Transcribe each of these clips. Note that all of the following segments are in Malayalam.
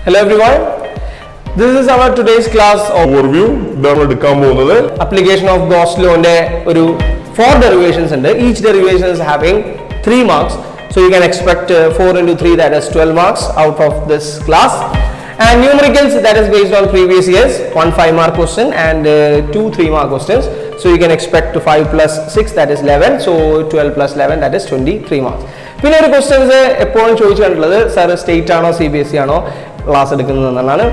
Hello everyone. This is our today's class overview. Application of Gauss law and 4 derivations and each derivation is having 3 marks. So you can expect 4 into 3, that is 12 marks out of this class. And numericals, that is based on previous years, 1 5-mark question and 2 3-mark questions. So you can expect 5 plus 6, that is 11. So 12 plus 11, that is 23 marks. പിന്നെ ഒരു questions എപ്പോഴും ചോദിച്ചു കണ്ടിട്ടുള്ളത് സർ സ്റ്റേറ്റ് ആണോ CBSE ആണോ ക്ലാസ് എടുക്കുന്നതെന്നാണ്.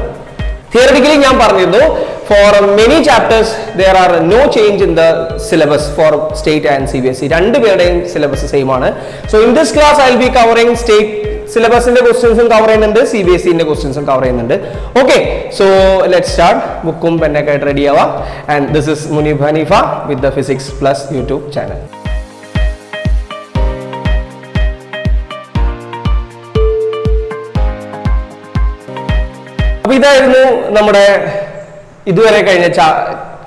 Theoretically ഞാൻ പറഞ്ഞിരുന്നു for many chapters there are no change in the syllabus for state and CBSE. രണ്ടുപേരുടെയും syllabus same ആണ്. So in this class I will be covering state syllabus ന്റെ questions cover ചെയ്യുന്നുണ്ട്, CBSE ന്റെ questions cover ചെയ്യുന്നുണ്ട്. Okay, so let's start. ബുക്കും പെന്നൊക്കെ ആയിട്ട് റെഡി ആവാം. And this is Muneeb Haneefa with the Physics Plus YouTube channel. അപ്പോൾ ഇതായിരുന്നു നമ്മുടെ ഇതുവരെ കഴിഞ്ഞ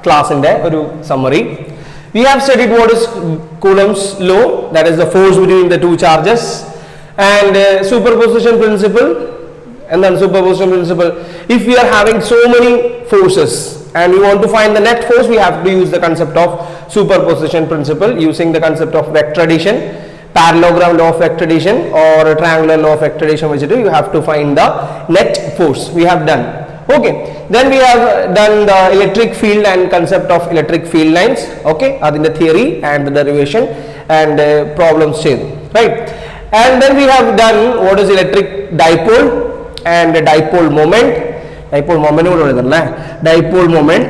ക്ലാസിന്റെ ഒരു summary. We have studied what is Coulomb's law, that is the force between the two charges, and superposition principle. And then superposition principle, if we are having so many forces and we want to find the net force, we have to use the concept of superposition principle using the concept of vector addition, parallelogram law of vector addition or triangular law of vector addition, which you have to find the net force. We have done. Okay, then we have done the electric field and concept of electric field lines. Okay, in the theory and the derivation and problems change, right? And then we have done what is electric dipole and dipole moment. Dipole moment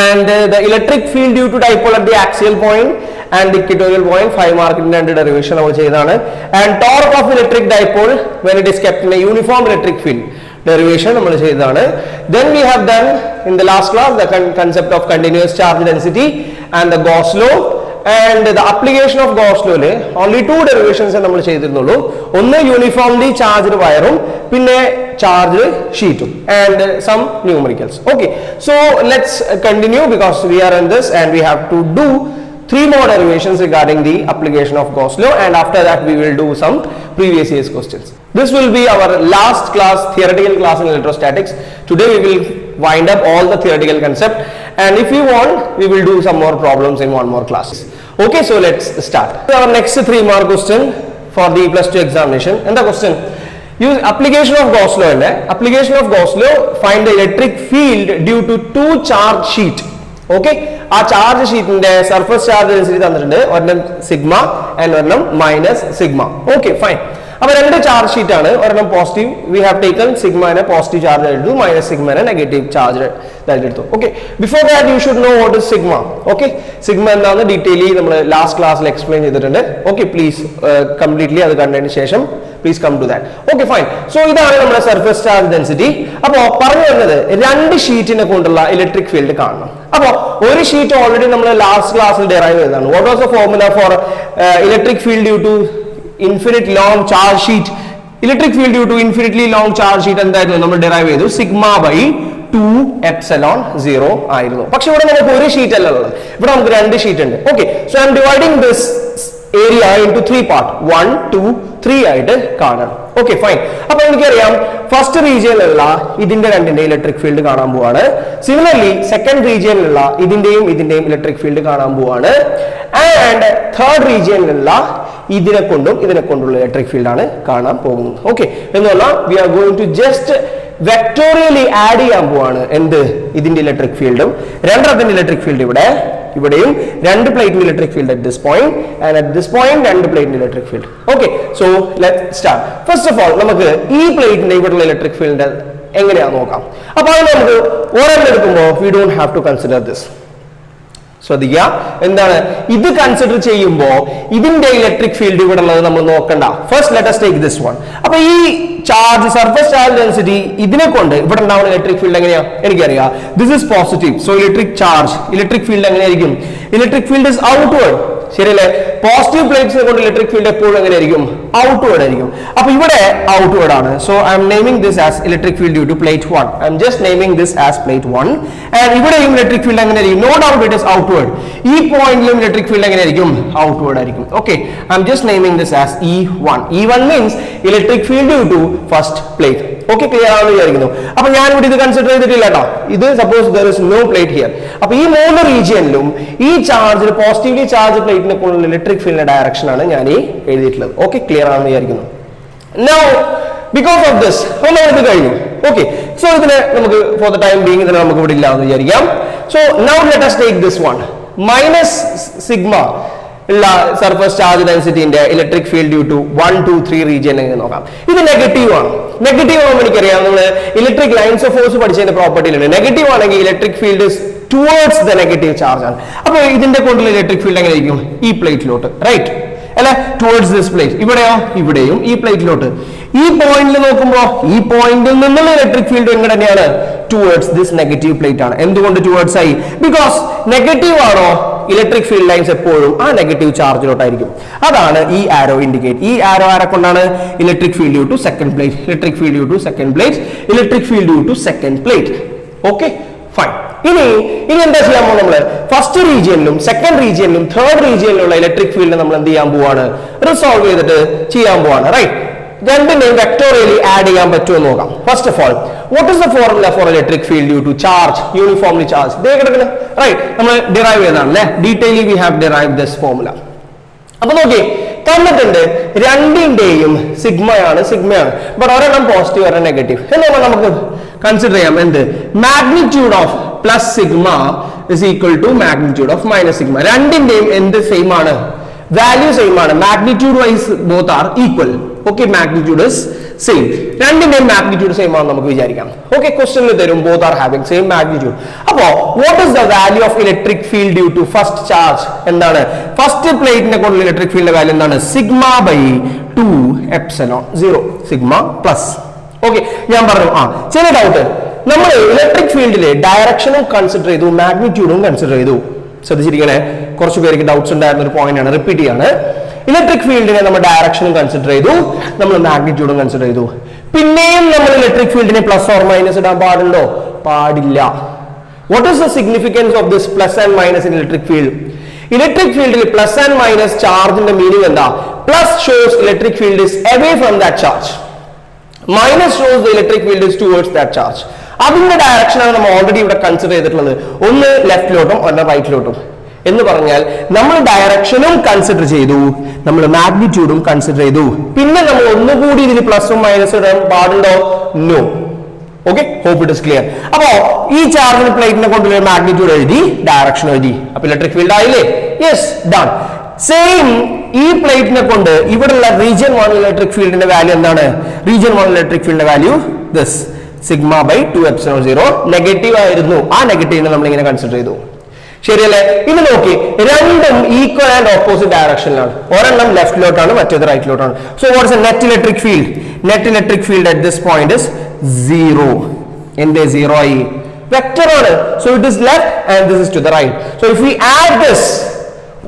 and the electric field due to dipole at the axial point and equatorial point, 5-mark in the derivation of and torque of electric dipole when it is kept in a uniform electric field, derivation. Then we have done in the last class the concept of continuous charge density and the Gauss law. And the application of Gauss law, only 2 derivations are one uniformly charged wire, pinne charged sheet, and some numericals. Okay, so let's continue because we are in this and we have to do 3 more derivations regarding the application of Gauss law, and after that we will do some previous year's questions. This will be our last class, theoretical class in electrostatics. Today we will wind up all the theoretical concept, and if you want we will do some more problems in one more class. Okay, so let's start. Our next 3-mark question for the +2 examination, and the question, use application of Gauss law. Application of Gauss law, find the electric field due to 2 charge sheet. Okay, a charge sheet in the surface charge density one sigma and one minus sigma. Okay, fine. Our charge sheet or positive, we have taken sigma and a positive charge, minus sigma and a negative charge. Okay, before that you should know what is sigma. Okay, sigma is the detail last class explain. Okay, please completely other content session, please come to that. Okay, fine. So this is our surface charge density. Now two sheet in electric field. Now one sheet already last class derived. What was the formula for electric field due to infinite long charge sheet? Electric field due to infinitely long charge sheet and that we derive sigma by 2 epsilon 0 ആയിരുന്നു. പക്ഷേ ഇവിടെ നമുക്ക് ഒരു ഷീറ്റ് അല്ല ഉള്ളത്, ഇവിടെ നമുക്ക് 2 ഷീറ്റ് ഉണ്ട്. Okay, so I am dividing this area into 3 parts, 1 2 3 ആയിട്ട് കാണണം. Okay, fine. അപ്പോൾ എനിക്കറിയാം ഫസ്റ്റ് റീജിയനിലുള്ള ഇതിന്റെ രണ്ടിന്റെ ഇലക്ട്രിക് ഫീൽഡ് കാണാൻ പോവാണ്. സിമിലർലി സെക്കൻഡ് റീജിയനിലുള്ള ഇതിന്റെയും ഇലക്ട്രിക് ഫീൽഡ് കാണാൻ പോവാണ്. ആൻഡ് തേർഡ് റീജിയനിലുള്ള ഇതിനെ കൊണ്ടുള്ള ഇലക്ട്രിക് ഫീൽഡ് ആണ് കാണാൻ പോകുന്നത്. ഓക്കെ, എന്നുള്ള we are going to just vectorially add ചെയ്യാൻ പോവാണ് എന്ത് ഇതിന്റെ ഇലക്ട്രിക് ഫീൽഡും രണ്ടെണ്ണത്തിന്റെ ഇലക്ട്രിക് ഫീൽഡ് ഇവിടെയും 2 പ്ലേറ്റിന്റെ electric field at this point and at this point 2 പ്ലേറ്റിന്റെ electric field. Okay, so let's start. First of all നമുക്ക് ഈ പ്ലേറ്റിന്റെ ഇവിടെയുള്ള ഇലക്ട്രിക് ഫീൽഡ് എങ്ങനെയാണെന്ന് നോക്കാം. അപ്പോൾ അതിന് നമുക്ക് ഒരെണ്ണം എടുക്കുമ്പോൾ we don't have to consider this. ശ്രദ്ധിക്കുക, എന്താണ് ഇത് കൺസിഡർ ചെയ്യുമ്പോൾ ഇതിന്റെ ഇലക്ട്രിക് ഫീൽഡ് ഇവിടെ ഉള്ളത് നമ്മൾ നോക്കണ്ട. First let us take this one. അപ്പോൾ ഈ ചാർജ് സർഫസ് ചാർജ് ഡെൻസിറ്റി ഇതിനെ കൊണ്ട് ഇവിടെ ഉണ്ടാവുന്ന ഇലക്ട്രിക് ഫീൽഡ് എങ്ങനെയാ എനിക്കറിയാം. This is positive, so electric field എങ്ങനെയായിരിക്കും? Electric field is outward. ശരിയല്ലേ? പോസിറ്റീവ് പ്ലേറ്റ്സിനെ കൊണ്ട് ഇലക്ട്രിക് ഫീൽഡ് എപ്പോഴും എങ്ങനെ ആയിരിക്കും? ഔട്ട്വേർഡ് ആയിരിക്കും. അപ്പൊ ഇവിടെ ഔട്ട്വേർഡ് ആണ്. So I'm naming this as electric field due to plate 1. I'm just naming this as plate 1. And ഇവിടെയും ഇലക്ട്രിക് ഫീൽഡ് എങ്ങനെ ആയിരിക്കും? No doubt it is outward. ഈ പോയിന്റിലും ഇലക്ട്രിക് ഫീൽഡ് എങ്ങനെ ആയിരിക്കും? ഔട്ട്വേർഡ് ആയിരിക്കും. Okay, I'm just naming this as E1. E1 means electric field due to first plate. Okay, clear ആണെന്ന് വിചാരിക്കുന്നു. അപ്പൊ ഞാൻ ഇവിടെ ഇത് കൺസിഡർ ചെയ്തിട്ടില്ല കേട്ടോ. ഇത് suppose there is no plate here. അപ്പൊ ഈ മൂന്ന് റീജിയനിലും ഈ ചാർജ് പോസിറ്റീവ്ലി ചാർജ് പ്ലേറ്റിനെ കൊണ്ടുള്ള ഇലക്ട്രിക് ഫീൽഡിന്റെ ഡയറക്ഷൻ ആണ് ഞാൻ ഈ എഴുതിയിട്ടുള്ളത്. ഓക്കെ, ക്ലിയർ ആണെന്ന് വിചാരിക്കുന്നു. Now because of this നമ്മൾ ഇത് കഴിഞ്ഞു. ഓക്കെ, സോ ഇതിനെ നമുക്ക് ഫോർ ദ ടൈം ബീയിങ് ഇതിനെ നമുക്ക് ഇവിടെ ഇല്ല എന്ന് വിചാരിക്കാം. So now let us take this one minus sigma ഉള്ള സർഫസ് ചാർജ് ഡെൻസിറ്റിന്റെ electric field due to 1, 2, 3 region നോക്കാം. ഇത് നെഗറ്റീവ് ആണ്. നെഗറ്റീവ് ആകുമ്പോൾ എനിക്കറിയാം, നമ്മൾ ഇലക്ട്രിക് ലൈൻസ് ഓഫ് ഫോഴ്സ് പഠിച്ചതിന്റെ പ്രോപ്പർട്ടിയിലുണ്ട്. നെഗറ്റീവ് ആണെങ്കിൽ electric field towards the negative charge ആണ്. അപ്പൊ ഇതിന്റെ കൊണ്ടുള്ള ഇലക്ട്രിക് ഫീൽഡ് എങ്ങനെ ആയിരിക്കും? ഈ പ്ലേറ്റിലോട്ട്, റൈറ്റ് അല്ലെ? Towards this plate. ഇവിടെയോ? ഇവിടെയും ഈ പ്ലേറ്റിലോട്ട്. ഈ പോയിന്റിൽ നോക്കുമ്പോൾ ഈ പോയിന്റിൽ നിന്നുള്ള ഇലക്ട്രിക് ഫീൽഡ് എങ്ങനെ തന്നെയാണ്? ടുവേർഡ്സ് ദിസ് നെഗറ്റീവ് പ്ലേറ്റ് ആണ്. എന്തുകൊണ്ട് ടുവേർഡ്സ് ആയി? ബിക്കോസ് നെഗറ്റീവ് ആണോ ഇലക്ട്രിക് ഫീൽഡ് ലൈൻസ് എപ്പോഴും ആ നെഗറ്റീവ് ചാർജിലോട്ടായിരിക്കും. അതാണ് ഈ ആരോ ഇൻഡിക്കേറ്റ്. ഈ ആരോ ആരെ കൊണ്ടാണ്? Electric field due to second plate, electric field due to second plate, electric field due to second plate. Okay, fine. ഇനി എന്താ ചെയ്യാൻ പോകുന്നത്? നമ്മള് ഫസ്റ്റ് റീജിയനിലും സെക്കൻഡ് റീജിയനിലും തേർഡ് റീജിയനിലുള്ള ഇലക്ട്രിക് ഫീൽഡ് നമ്മൾ എന്ത് ചെയ്യാൻ പോവാണ്? റിസോൾവ് ചെയ്തിട്ട് ചെയ്യാൻ പോവാണ്, റൈറ്റ്? രണ്ടിനെയും വെക്ടോറിയലി ആഡ് ചെയ്യാൻ പറ്റുമോ നോക്കാം. First of all, what is the formula for electric field due to charge uniformly charge? Right, നമ്മൾ ഡിറൈവ് ചെയ്തതാണ് അല്ലെ? ഡീറ്റെയിലി we have derive this formula. അപ്പൊ നോക്കി തന്നിട്ടുണ്ട്, രണ്ടിന്റെയും സിഗ്മയാണ്. ബട്ട് ഒരെണ്ണം പോസിറ്റീവ്, ഒരെണ്ണം നെഗറ്റീവ്. എന്നാൽ നമുക്ക് കൺസിഡർ ചെയ്യാം എന്ത്? Magnitude of plus sigma is equal to magnitude of minus sigma. രണ്ടിന്റെയും എന്ത് സെയിം ആണ്? വാല്യൂ സെയിം ആണ്. Magnitude wise both are equal. Okay, magnitude is same. രണ്ടിന്റെയും മാഗ്നിറ്റ്യൂഡ് സെയിം ആണെന്ന് നമുക്ക് വിചാരിക്കാം. ഓക്കെ, ക്വസ്റ്റ്യനിൽ തരും both are having same magnitude. അപ്പോ what is the value of electric field due to first charge? എന്താണ്? ഫസ്റ്റ് പ്ലേറ്റിനെ കൊണ്ടുള്ള ഇലക്ട്രിക് ഫീൽഡിന്റെ വാല്യൂ എന്താണ്? Sigma by 2 epsilon 0. Sigma plus. Okay, ഞാൻ പറഞ്ഞു ചില ഡൗട്ട്. നമ്മൾ ഇലക്ട്രിക് ഫീൽഡിലെ ഡയറക്ഷനും കൺസിഡർ ചെയ്തു, മാഗ്നിറ്റ്യൂഡും കൺസിഡർ ചെയ്തു. ശ്രദ്ധിച്ചിരിക്കണേ, കുറച്ചു പേർക്ക് ഡൗട്ട്സ് ഉണ്ടായിരുന്ന ഒരു പോയിന്റ് ആണ്, റിപ്പീറ്റ് ചെയ്യാണ്. ഇലക്ട്രിക് ഫീൽഡിനെ നമ്മൾ ഡയറക്ഷനും കൺസിഡർ ചെയ്തു, നമ്മൾ മാഗ്നിറ്റ്യൂഡും കൺസിഡർ ചെയ്തു. പിന്നെയും നമ്മൾ ഇലക്ട്രിക് ഫീൽഡിനെ പ്ലസ് ഓർ മൈനസ് ഇടാൻ പാടുണ്ടോ? പാടില്ല. What is the significance of this plus and minus in electric field? Electric ഫീൽഡിൽ പ്ലസ് ആൻഡ് മൈനസ് ചാർജിന്റെ മീനിങ് എന്താ? Plus shows electric field is away from that charge, minus shows the electric field is towards that charge. അതിന്റെ ഡയറക്ഷനാണ് നമ്മൾ ഓൾറെഡി ഇവിടെ കൺസിഡർ ചെയ്തിട്ടുള്ളത്. ഒന്ന് ലെഫ്റ്റിലോട്ടും ഒന്ന് റൈറ്റിലോട്ടും. എന്ന് പറഞ്ഞാൽ നമ്മൾ ഡയറക്ഷനും കൺസിഡർ ചെയ്തു, നമ്മൾ മാഗ്നിറ്റ്യൂഡും കൺസിഡർ ചെയ്തു. പിന്നെ നമ്മൾ ഒന്നുകൂടി ഇതിൽ പ്ലസും മൈനസും ഇടാൻ പാടുണ്ടോ? No. Okay, hope it is clear. അപ്പോ ഈ ചാർജിന് പ്ലേറ്റിനെ കൊണ്ടുള്ള മാഗ്നിറ്റ്യൂഡ് എഴുതി, ഡയറക്ഷൻ എഴുതി. അപ്പൊ ഇലക്ട്രിക് ഫീൽഡ് ആയില്ലേ? Yes, done. സെയിം ഈ പ്ലേറ്റിനെ കൊണ്ട് ഇവിടെയുള്ള റീജിയൻ 1 ഇലക്ട്രിക് ഫീൽഡിന്റെ വാല്യൂ എന്താണ്? റീജിയൻ 1 ഇലക്ട്രിക് ഫീൽഡിന്റെ value this sigma by 2 epsilon 0. Negative ആയിരുന്നു. ആ നെഗറ്റീവിനെ നമ്മൾ ഇങ്ങനെ കൺസിഡർ ചെയ്തു. ശരിയല്ലേ? ഇത് നോക്കി, രണ്ടും ഈക്വൽ ആൻഡ് ഓപ്പോസിറ്റ് ഡയറക്ഷനിലാണ്. ഒരെണ്ണം ലെഫ്റ്റിലോട്ടാണ്, മറ്റേത് റൈറ്റിലോട്ടാണ്. So what's a net electric field? Net electric field at this point is 0. എന്റെ 0 ആയി. വെക്ടർ ആണ്. So it is left and this is to the right. So if we add this,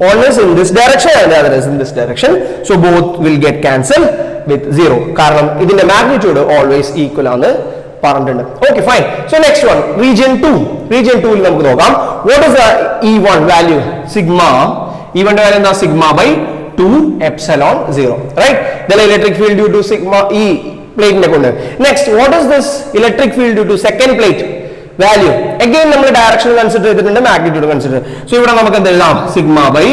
one is in this direction and the other is in this direction, so both will get cancelled with 0. കാരണം ഇതിന്റെ മാഗ്നിറ്റ്യൂഡ് ഓൾവേസ് ഈക്വൽ ആണ് പറഞ്ഞിട്ടുണ്ട്. Okay, fine. So next one, region 2. Region 2 നമുക്ക് നോക്കാം. What is the E1 value? Sigma. E1 ന്റെ വാല്യൂ എന്താ? Sigma by 2 epsilon 0, right? The electric field due to sigma ഈ പ്ലേറ്റിനെ കൊണ്ട്. Next, what is this electric field due to second plate value? Again നമ്മൾ ഡയറക്ഷൻ കൺസിഡർ ചെയ്തിട്ടുണ്ട്, മാഗ്നിറ്റ്യൂഡ് കൺസിഡർ. സോ ഇവിടെ നമുക്ക് എന്ത് എഴുതാം? Sigma by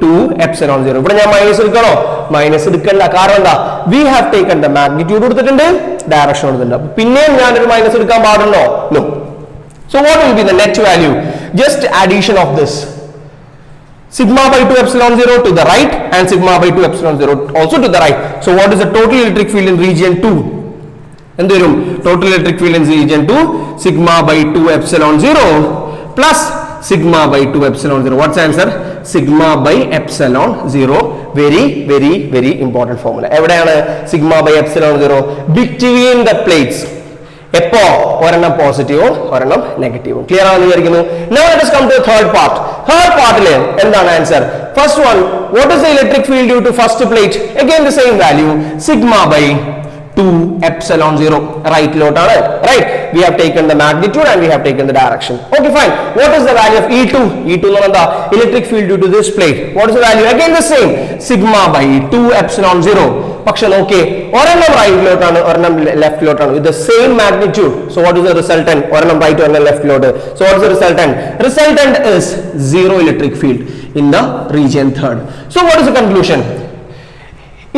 2 epsilon 0. ഇവിടെ ഞാൻ മൈനസ് എടുക്കണോ? മൈനസ് എടുക്കണ്ട. കാരണം എന്താ? We have taken the magnitude കൊടുത്തിട്ടുണ്ട്, ഡയറക്ഷൻ കൊടുത്തിട്ടുണ്ട്. പിന്നെയും ഞാനൊരു മൈനസ് എടുക്കാൻ പാടുണ്ടോ? No. So what will be the net value? Just addition of this sigma by 2 epsilon 0 to the right and sigma by 2 epsilon 0 also to the right. So what is the total electric field in region 2? എന്തുവരും? Total electric field in region 2 sigma by 2 epsilon 0 plus sigma by 2 epsilon 0. What's answer? Sigma by epsilon 0. Very very very important formula. എവിടെയാണ് sigma by epsilon 0? Between the plates. എപ്പോ ഒരെണ്ണം പോസിറ്റീവും ഒരെണ്ണം നെഗറ്റീവും. ക്ലിയർ ആണെന്ന് വിചാരിക്കുന്നു. Now let us come to the third part. Third part എന്താണ് answer? First one, what is the electric field due to first plate? Again the same value, sigma by 2 epsilon 0. Right ലോട്ടാണ്. Right, we have taken the magnitude and we have taken the direction. Okay, fine. What is the value of E2? E2 എന്ന് പറഞ്ഞാൽ electric field due to this plate. What is the value? Again the same, sigma by 2 epsilon 0. പക്ഷെ നോക്കേ, ഒരെണ്ണം റൈറ്റിലോട്ടാണ് ഒരെണ്ണം ലെഫ്റ്റിലോട്ടാണ് with the same magnitude. So what is the resultant? ഒരെണ്ണം റൈറ്റ് ഒരെണ്ണം ലെഫ്റ്റിലോട്ട്. So what is the resultant? Resultant is zero electric field in the region third. So what is the conclusion?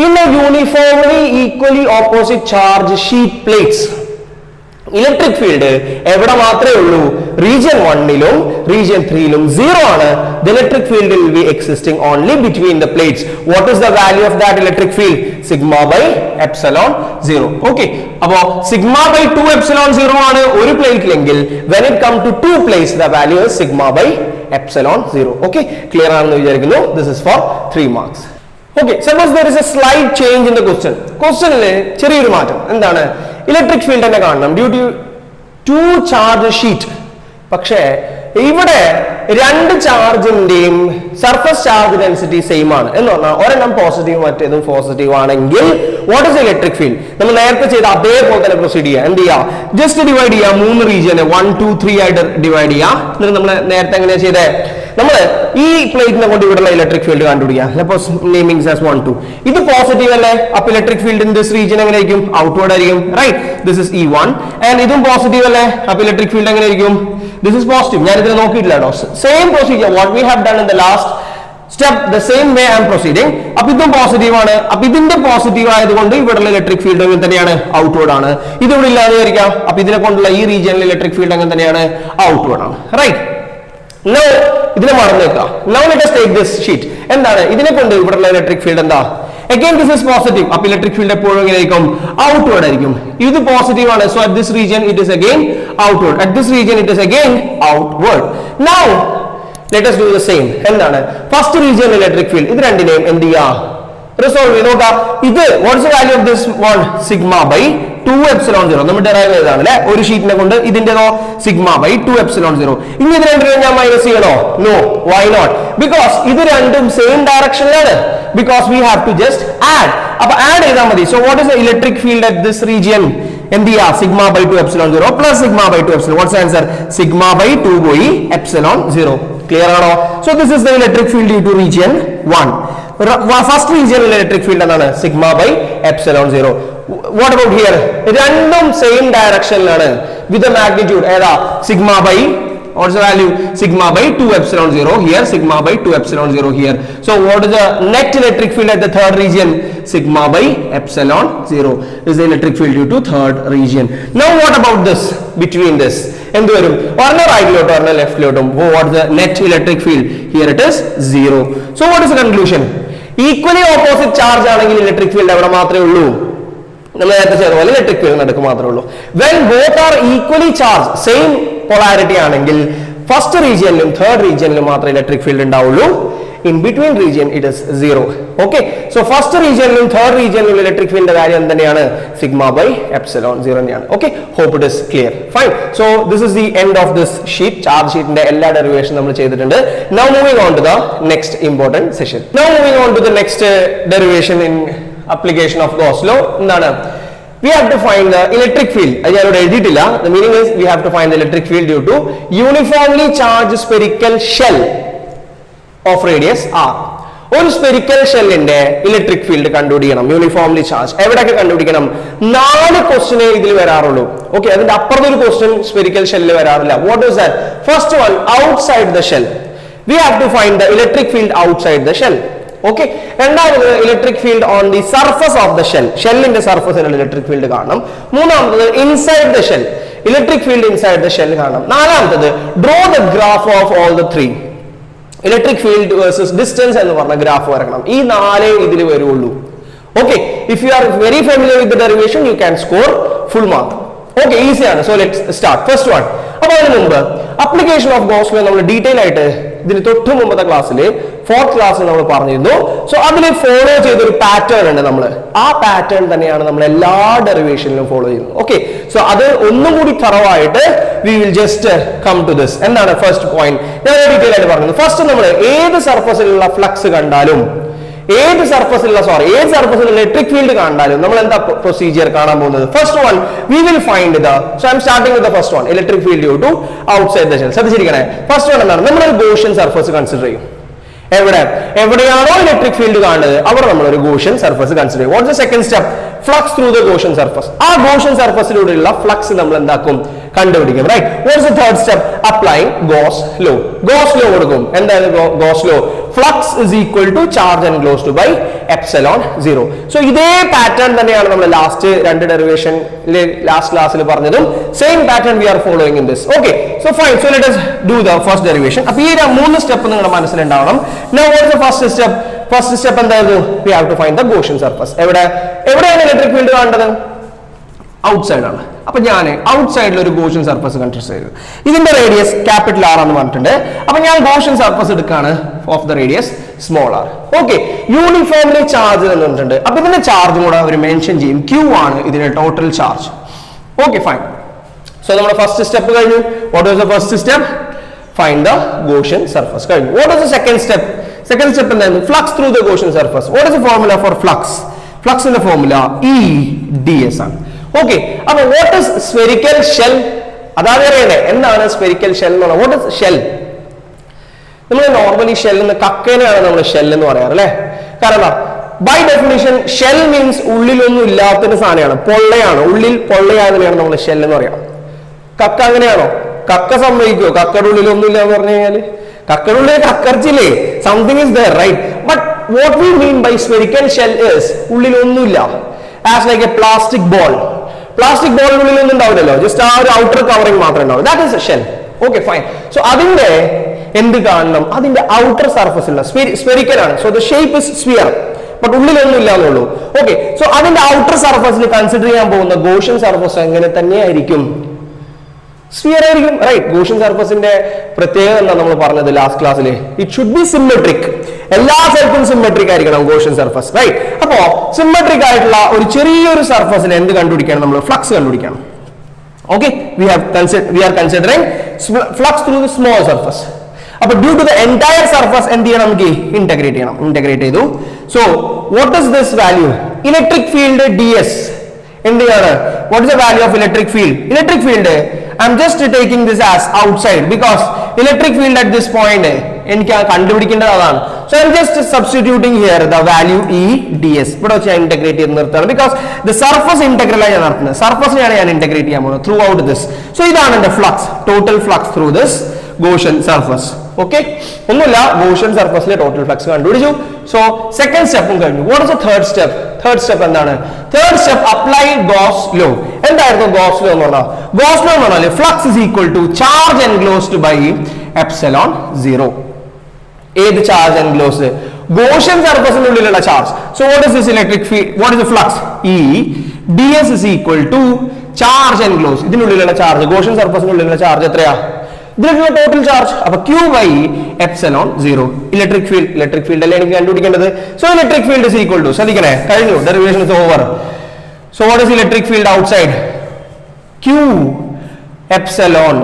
In a uniformly equally opposite charge sheet plates, electric field എവിടെ മാത്രമേ ഉള്ളൂ? region 1ലും region 3ലും 0 ആണ്. The electric field will be existing only between the plates. What is the value of that electric field? Sigma by epsilon 0. Okay, അപ്പോൾ sigma by 2 epsilon 0 ആണ് ഒരു പ്ലേറ്റിലെങ്കിൽ when it come to two plates the value is sigma by epsilon 0. Okay, clear ആണെന്ന് വിചാരിക്കുന്നു. This is for 3 marks. Okay, suppose there is a slight change in the question. Questionൽ ചെറിയൊരു മാറ്റം എന്താണ്? ഇലക്ട്രിക് ഫീൽഡ് തന്നെ കാണണം due to two charge sheet. പക്ഷേ ഇവിടെ രണ്ട് ചാർജിന്റെയും സർഫസ് ചാർജ് ഡെൻസിറ്റി സെയിം ആണ് എന്ന് പറഞ്ഞാൽ ഒരെണ്ണം പോസിറ്റീവ് മറ്റേതും പോസിറ്റീവ് ആണെങ്കിൽ വാട്ട് ഇസ് ഇലക്ട്രിക് ഫീൽഡ്? നമ്മൾ നേരത്തെ ചെയ്ത അതേപോലെ തന്നെ പ്രൊസീഡ് ചെയ്യുക. എന്ത് ചെയ്യുക? ജസ്റ്റ് ഡിവൈഡ് ചെയ്യുക. 3 റീജിയനെ 1 2 3 ആയിട്ട് ഡിവൈഡ് ചെയ്യുക. എന്നിട്ട് നമ്മൾ നേരത്തെ എങ്ങനെയാ ചെയ്തേ? നമ്മൾ ഈ പ്ലേറ്റിനെ കൊണ്ട് ഇവിടെയുള്ള ഇലക്ട്രിക് ഫീൽഡ് കണ്ടുപിടിക്കുക. Naming as 1 2. ഇത് പോസിറ്റീവ് അല്ലേ? അപ്പൊ electric field in this region എങ്ങനെയായിരിക്കും? ഔട്ട്വേർഡ് ആയിരിക്കും. Right, this is E1 and ഇതും പോസിറ്റീവ് അല്ലേ? അപ്പൊ ഇലക്ട്രിക് ഫീൽഡ് എങ്ങനെയായിരിക്കും? This is positive. ഞാൻ ഇതിനെ നോക്കിയിട്ടില്ല കേട്ടോ. Same procedure what we have done in the last step, the same way I'm proceeding. അപ്പൊ ഇതും പോസിറ്റീവ് ആണ്. അപ്പൊ ഇതിന്റെ പോസിറ്റീവ് ആയതുകൊണ്ട് ഇവിടെയുള്ള ഇലക്ട്രിക് ഫീൽഡ് അങ്ങനെ തന്നെയാണ്, ഔട്ട്വേർഡ് ആണ്. ഇത് ഇവിടെ ഇല്ലാതെ വിചാരിക്കാം. അപ്പൊ ഇതിനെ കൊണ്ടുള്ള ഈ റീജിയനിൽ ഇലക്ട്രിക് ഫീൽഡ് അങ്ങനെ തന്നെയാണ്, ഔട്ട്വേർഡ് ആണ്. റൈറ്റ്, നൗ ഇതിനെ മറന്നേക്കാം. Now let us take this sheet. എന്താണ് ഇതിനെ കൊണ്ട് ഇവിടെയുള്ള ഇലക്ട്രിക് ഫീൽഡ്? എന്താ? again this is positive. അപ്പൊ ഇലക്ട്രിക് ഫീൽഡ് എപ്പോഴും എങ്ങനെയായിരിക്കും? ഔട്ട്വേർഡ് ആയിരിക്കും. ഇത് പോസിറ്റീവ് ആണ്. so at this region it is again outward. at this region it is again outward. now let us do the same. എന്താണ് ഫസ്റ്റ് റീജിയൻ ഇലക്ട്രിക് ഫീൽഡ്? ഇത് രണ്ടിനെയും എന്ത് ചെയ്യാ? റിസോൾവ് ചെയ്ത് നോക്കാം. ഇത് what is the value of this one? Sigma by 2 epsilon 0. നമ്മൾ ഡെറൈവ് ചെയ്തതാണ് അല്ലേ ഒരു ഷീറ്റിനെ കൊണ്ട്. ഇതിന്റെതോ സിഗ്മ ബൈ 2 epsilon 0. ഇനി ഇത് രണ്ടിനും ഞാൻ മൈനസ് ചെയ്യണോ? No, why not? ബിക്കോസ് ഇത് രണ്ടും സെയിം ഡയറക്ഷനിലാണ്. Because we have to just add. അപ്പൊ ആഡ് ചെയ്താൽ മതി. So what is the electric field at this region? എന്ത് ചെയ്യാ? Sigma by 2 epsilon 0 plus sigma by 2 epsilon. What's answer? Sigma by 2 by epsilon 0. Clear ആണോ? So this is the electric field due to region 1. First റീജിയനിൽ ഇലക്ട്രിക് ഫീൽഡ് എന്താണ്? Sigma by epsilon 0. What about here? രണ്ടും സെയിം ഡയറക്ഷനിലാണ് വിത്ത് മാഗ്നിറ്റ്യൂഡ്. ഏതാ? Sigma by what is the value? Sigma by 2 epsilon 0 here, sigma by 2 epsilon 0 here. So what is the net electric field at the third region? Sigma by epsilon 0 is the electric field due to third region. Now what about this? Between this എന്ത് വരും? ഒരെണ്ണം റൈറ്റിലോട്ടോ ഒരെണ്ണം ലെഫ്റ്റിലോട്ടും. what is the net electric field? Here it is 0. So what is the conclusion? Equally opposite charge ആണെങ്കിൽ ഇലക്ട്രിക് ഫീൽഡ് എവിടെ മാത്രമേ ഉള്ളൂ? നമ്മൾ നേരത്തെ ചെയ്ത പോലെ ഇലക്ട്രിക് ഫീൽഡ് നടുക്ക് മാത്രമേ ഉള്ളൂ. when both are equally charged, same polarity ആണെങ്കിൽ ഫസ്റ്റ് റീജിയനിലും തേർഡ് റീജിയനിലും മാത്രമേ ഇലക്ട്രിക് ഫീൽഡ് ഉണ്ടാവുള്ളൂ. in between region it is 0. okay, so first റീജിയനിലും തേർഡ് റീജിയനിലും ഇലക്ട്രിക് ഫീൽഡിന്റെ വാല്യൂ എന്ത് തന്നെയാണ്? സിഗ്മ ബൈ എപ്സിലോൺ 0 തന്നെയാണ്. okay, hope it is clear. fine, so this is the end of this sheet. Charge ഷീറ്റിന്റെ എല്ലാ ഡെറിവേഷൻ നമ്മൾ ചെയ്തിട്ടുണ്ട്. now moving on to the next important session. now moving on to the next derivation in application of Gauss law. എന്താണ്? we have to find the electric field. അത് ഞാനിവിടെ എഴുതിയിട്ടില്ല. the meaning is we have to find the electric field due to uniformly charged spherical shell of radius r. ഒരു സ്പെരിക്കൽ ഷെല്ലിന്റെ ഇലക്ട്രിക് ഫീൽഡ് കണ്ടുപിടിക്കണം. യൂണിഫോംലി ചാർജ് എവിടെയൊക്കെ കണ്ടുപിടിക്കണം? 4 ക്വസ്റ്റ്യനേ ഇതിൽ വരാറുള്ളൂ. ഓക്കെ, അതിന്റെ അപ്പുറത്തെ ഒരു ക്വസ്റ്റ്യൻ സ്പെരിക്കൽ ഷെല്ലിൽ വരാറില്ല. What is that? First one, outside the shell. we have to find the electric field outside the shell. okay, രണ്ടാമത് electric field on the surface of the shell. ഷെല്ലിന്റെ സർഫസിലുള്ള ഇലക്ട്രിക് ഫീൽഡ് കാണണം. മൂന്നാമത്തത് inside the shell, electric field inside the shell കാണണം. നാലാമത്തത് draw the graph of all the 3. Electric field versus distance എന്ന് പറഞ്ഞ ഗ്രാഫ് വരക്കണം. ഈ 4 ഇതിൽ വരുള്ളൂ. okay, if you are very familiar with the derivation you can score full mark. okay, easy ആണ്. so let's start. first one, അപ്പോൾ അതിന് മുമ്പ് അപ്ലിക്കേഷൻ ഓഫ് ഗോസ് ലോ നമ്മൾ ഡീറ്റെയിൽ ആയിട്ട് ഇതിന് തൊട്ട് മുമ്പത്തെ ക്ലാസ്സിൽ ഫോർത്ത് ക്ലാസ്സിൽ നമ്മൾ പറഞ്ഞിരുന്നു. സോ അതിൽ ഫോളോ ചെയ്തൊരു പാറ്റേൺ ഉണ്ട്. നമ്മൾ ആ പാറ്റേൺ തന്നെയാണ് നമ്മൾ എല്ലാ ഡെറിവേഷനിലും ഫോളോ ചെയ്യുന്നത്. ഓക്കെ, സോ അത് ഒന്നും കൂടി തറവായിട്ട് we will just come to this. എന്താണ് ഫസ്റ്റ് പോയിന്റ്? ഞാൻ ഡീറ്റെയിൽ ആയിട്ട് പറഞ്ഞത്. ഫസ്റ്റ് നമ്മൾ ഏത് സർഫസിലുള്ള ഫ്ലക്സ് കണ്ടാലും, ഏത് സർഫസിലുള്ള ഇലക്ട്രിക് ഫീൽഡ് കണ്ടാലും നമ്മൾ എന്താ പ്രൊസീജിയർ കാണാൻ പോകുന്നത്? First one we will find the, so I'm starting with the first one, electric field due to outside the shell. ശ്രദ്ധിച്ചിരിക്കണേ, ഫസ്റ്റ് വൺ എന്താണ്? നമ്മൾ ഒരു ഗോഷ്യൻ സർഫസ് കൺസിഡർ ചെയ്യും. എവിടെയാണോ ഇലക്ട്രിക് ഫീൽഡ് കാണുന്നത് അവിടെ നമ്മൾ ഒരു ഗോഷ്യൻ സർഫസ് കൺസിഡർ ചെയ്യും. What's the second step? Flux through the Gaussian surface. ആ ഗോഷ്യൻ സർഫസിലൂടെയുള്ള ഫ്ലക്സ് നമ്മൾ എന്താക്കും? കണ്ടുപിടിക്കും. Right. What's the third step? Applying Gauss law. Gauss law കൊടുക്കും. എന്താണ് Gauss law? Flux is equal to charge enclosed by epsilon 0. So ഇതേ പാറ്റേൺ തന്നെയാണ് നമ്മൾ ലാസ്റ്റ് രണ്ട് ഡെറിവേഷൻ ലാസ്റ്റ് ക്ലാസ്സിൽ പറഞ്ഞതും. Same pattern we are following in this. Okay, so fine. So let us do the first derivation. അപ്പോൾ ഈ മൂന്ന് സ്റ്റെപ്പ് നിങ്ങളുടെ മനസ്സിലുണ്ടാവണം. Now what is the first step? First step എന്തായിരുന്നു? We have to find the Gaussian surface. എവിടെയാണ് ഇലക്ട്രിക് ഫീൽഡ് കാണേണ്ടത്? ഔട്ട്സൈഡ് ആണ്. അപ്പൊ ഞാൻ ഔട്ട്സൈഡിൽ ഒരു ഗോഷ്യൻ സർഫസ് കൺസിഡർ ചെയ്തു. ഇതിന്റെ റേഡിയസ് ക്യാപിറ്റൽ ആർ എന്ന് പറഞ്ഞിട്ടുണ്ട്. അപ്പൊ ഞാൻ ഗോഷ്യൻ സർഫസ് എടുക്കാണ് of the radius small r. Okay, uniformly charge എന്ന് പറഞ്ഞിട്ടുണ്ട്. അപ്പൊ ഇതിന്റെ ചാർജ് കൂടെ അവർ മെൻഷൻ ചെയ്യും. Q ആണ് ഇതിന്റെ total charge. Okay, fine. So നമ്മുടെ ഫസ്റ്റ് സ്റ്റെപ്പ് കഴിഞ്ഞു. What was the first step? Find the Gaussian surface. കഴിഞ്ഞു. What was the second step? Second step എന്തായിരുന്നു? Flux through the Gaussian surface. What is the formula for flux? ഫ്ലക്സിന്റെ ഫോർമുല E/ds ആണ്. ഓക്കെ, അപ്പൊ വാട്ട് ഇസ് സ്ഫെറിക്കൽ ഷെൽ? അതാണ് അറിയണ്ടേ. എന്താണ് സ്ഫെറിക്കൽ ഷെൽ എന്ന് പറഞ്ഞാൽ? What is shell? നമ്മൾ നോർമലി ഷെൽ എന്ന് കക്കേനെയാണ് നമ്മൾ ഷെൽ എന്ന് പറയാറ് അല്ലെ. കാരണം ബൈ ഡെഫിനിഷൻ ഷെൽ മീൻസ് ഉള്ളിലൊന്നും ഇല്ലാത്തൊരു സാധനമാണ്, പൊള്ളയാണ്. ഉള്ളിൽ പൊള്ളയായതിനെയാണ് നമ്മൾ ഷെൽ എന്ന് പറയാം. കക്ക അങ്ങനെയാണോ? കക്ക സമ്മതിക്കോ? കക്കയുടെ ഉള്ളിലൊന്നും ഇല്ല എന്ന് പറഞ്ഞു കഴിഞ്ഞാൽ കക്കയുടെ ഉള്ളിൽ കക്കർച്ചില്ലേ? Something is there, right? But what we mean by spherical shell is ഉള്ളിലൊന്നുമില്ല. As like a plastic ball. Plastic ബോളിനുള്ളിൽ ഒന്നും ഉണ്ടാവില്ലല്ലോ, ജസ്റ്റ് ആ ഒരു ഔട്ടർ കവറിംഗ് മാത്രമേ ഉണ്ടാവും. That is a shell. Okay, fine. So അതിന്റെ എന്ത് കാണണം? അതിന്റെ ഔട്ടർ സർഫസ് ഉള്ള സ്ഫെറിക്കൽ ആണ്. So the shape is sphere, but ഉള്ളിലൊന്നും ഇല്ല എന്നുള്ളൂ. ഓക്കെ, സോ അതിന്റെ ഔട്ടർ സർഫസിൽ കൺസിഡർ ചെയ്യാൻ പോകുന്ന ഗോഷ്യൻ സർഫസ് എങ്ങനെ തന്നെയായിരിക്കും? സ്ഫിയർ ആയിരിക്കും, റൈറ്റ്? ഗോഷ്യൻ സർഫസിന്റെ പ്രത്യേകത എന്താ നമ്മൾ പറഞ്ഞത് ലാസ്റ്റ് ക്ലാസ്സിൽ? It should be symmetric. എല്ലാ സ്ഥലത്തും സിമെട്രിക് ആയിരിക്കണം ഗോഷ്യൻ സർഫസ്, റൈറ്റ്? അപ്പോ സിമെട്രിക് ആയിട്ടുള്ള ഒരു ചെറിയൊരു സർഫസിൽ എന്ത് കണ്ടുപിടിക്കണം? നമ്മൾ ഫ്ലക്സ് കണ്ടുപിടിക്കണം. Okay, we are considering flux through the small surface. അപ്പൊ due to the entire surface എന്ത് ചെയ്യണം? നമുക്ക് ഇന്റഗ്രേറ്റ് ചെയ്യണം. ഇന്റഗ്രേറ്റ് ചെയ്തു. So what is this value? Electric field ds എന്ത് ചെയ്യാണ്? What is the value of electric field? Electric field I'm just taking this as outside because electric field at this point എനിക്ക് കണ്ടുപിടിക്കേണ്ടത് അതാണ്. So I'm just substituting here the value E/ds. ഇവിടെ വെച്ച് ഞാൻ ഇന്റഗ്രേറ്റ് ചെയ്ത് നിർത്തുകയാണ്. ബിക്കോസ് ദ സർഫസ് ഇന്റഗ്രൽ ആണ് ഞാൻ നടത്തുന്നത്. സർഫസിനെയാണ് ഞാൻ ഇന്റഗ്രേറ്റ് ചെയ്യാൻ പോകുന്നത് ത്രൂ ഔട്ട് ദിസ്. സോ ഇതാണ് എന്റെ flux, total flux through this Gaussian surface. Okay, ഒന്നുമില്ല, ഗോഷ്യൻ സർഫസിലെ ടോട്ടൽ ഫ്ലക്സ് കണ്ടുപിടിച്ചു. സോ സെക്കൻഡ് സ്റ്റെപ്പും കഴിഞ്ഞു. What is the third step? Third step എന്താണ്? Third step apply Gauss law. എന്തായിരുന്നു ഗോസ് ലോ എന്ന് പറഞ്ഞാൽ? ഗോസ് ലോ എന്ന് പറഞ്ഞാൽ flux is equal to charge enclosed by epsilon 0. ഏത് ചാർജ് എൻക്ലോസ്ഡ്? ഗോഷ്യൻ സർഫസിനുള്ളിലുള്ള charge. So what is this electric field? What is the flux? E/ds is equal to charge enclose. ഇതിനുള്ളിലുള്ള ചാർജ്, ഗോഷ്യൻ സർഫസിനുള്ളിലുള്ള ചാർജ് എത്രയാ? ഇതിലുള്ള ടോട്ടൽ ചാർജ്. അപ്പൊ Q/ε0. ഇലക്ട്രിക് ഫീൽഡ് അല്ലേ എനിക്ക് കണ്ടുപിടിക്കേണ്ടത്. So electric field is equal to, ശ്രദ്ധിക്കണേ, കഴിഞ്ഞു, derivation is over. So what is electric field outside? Q/ε.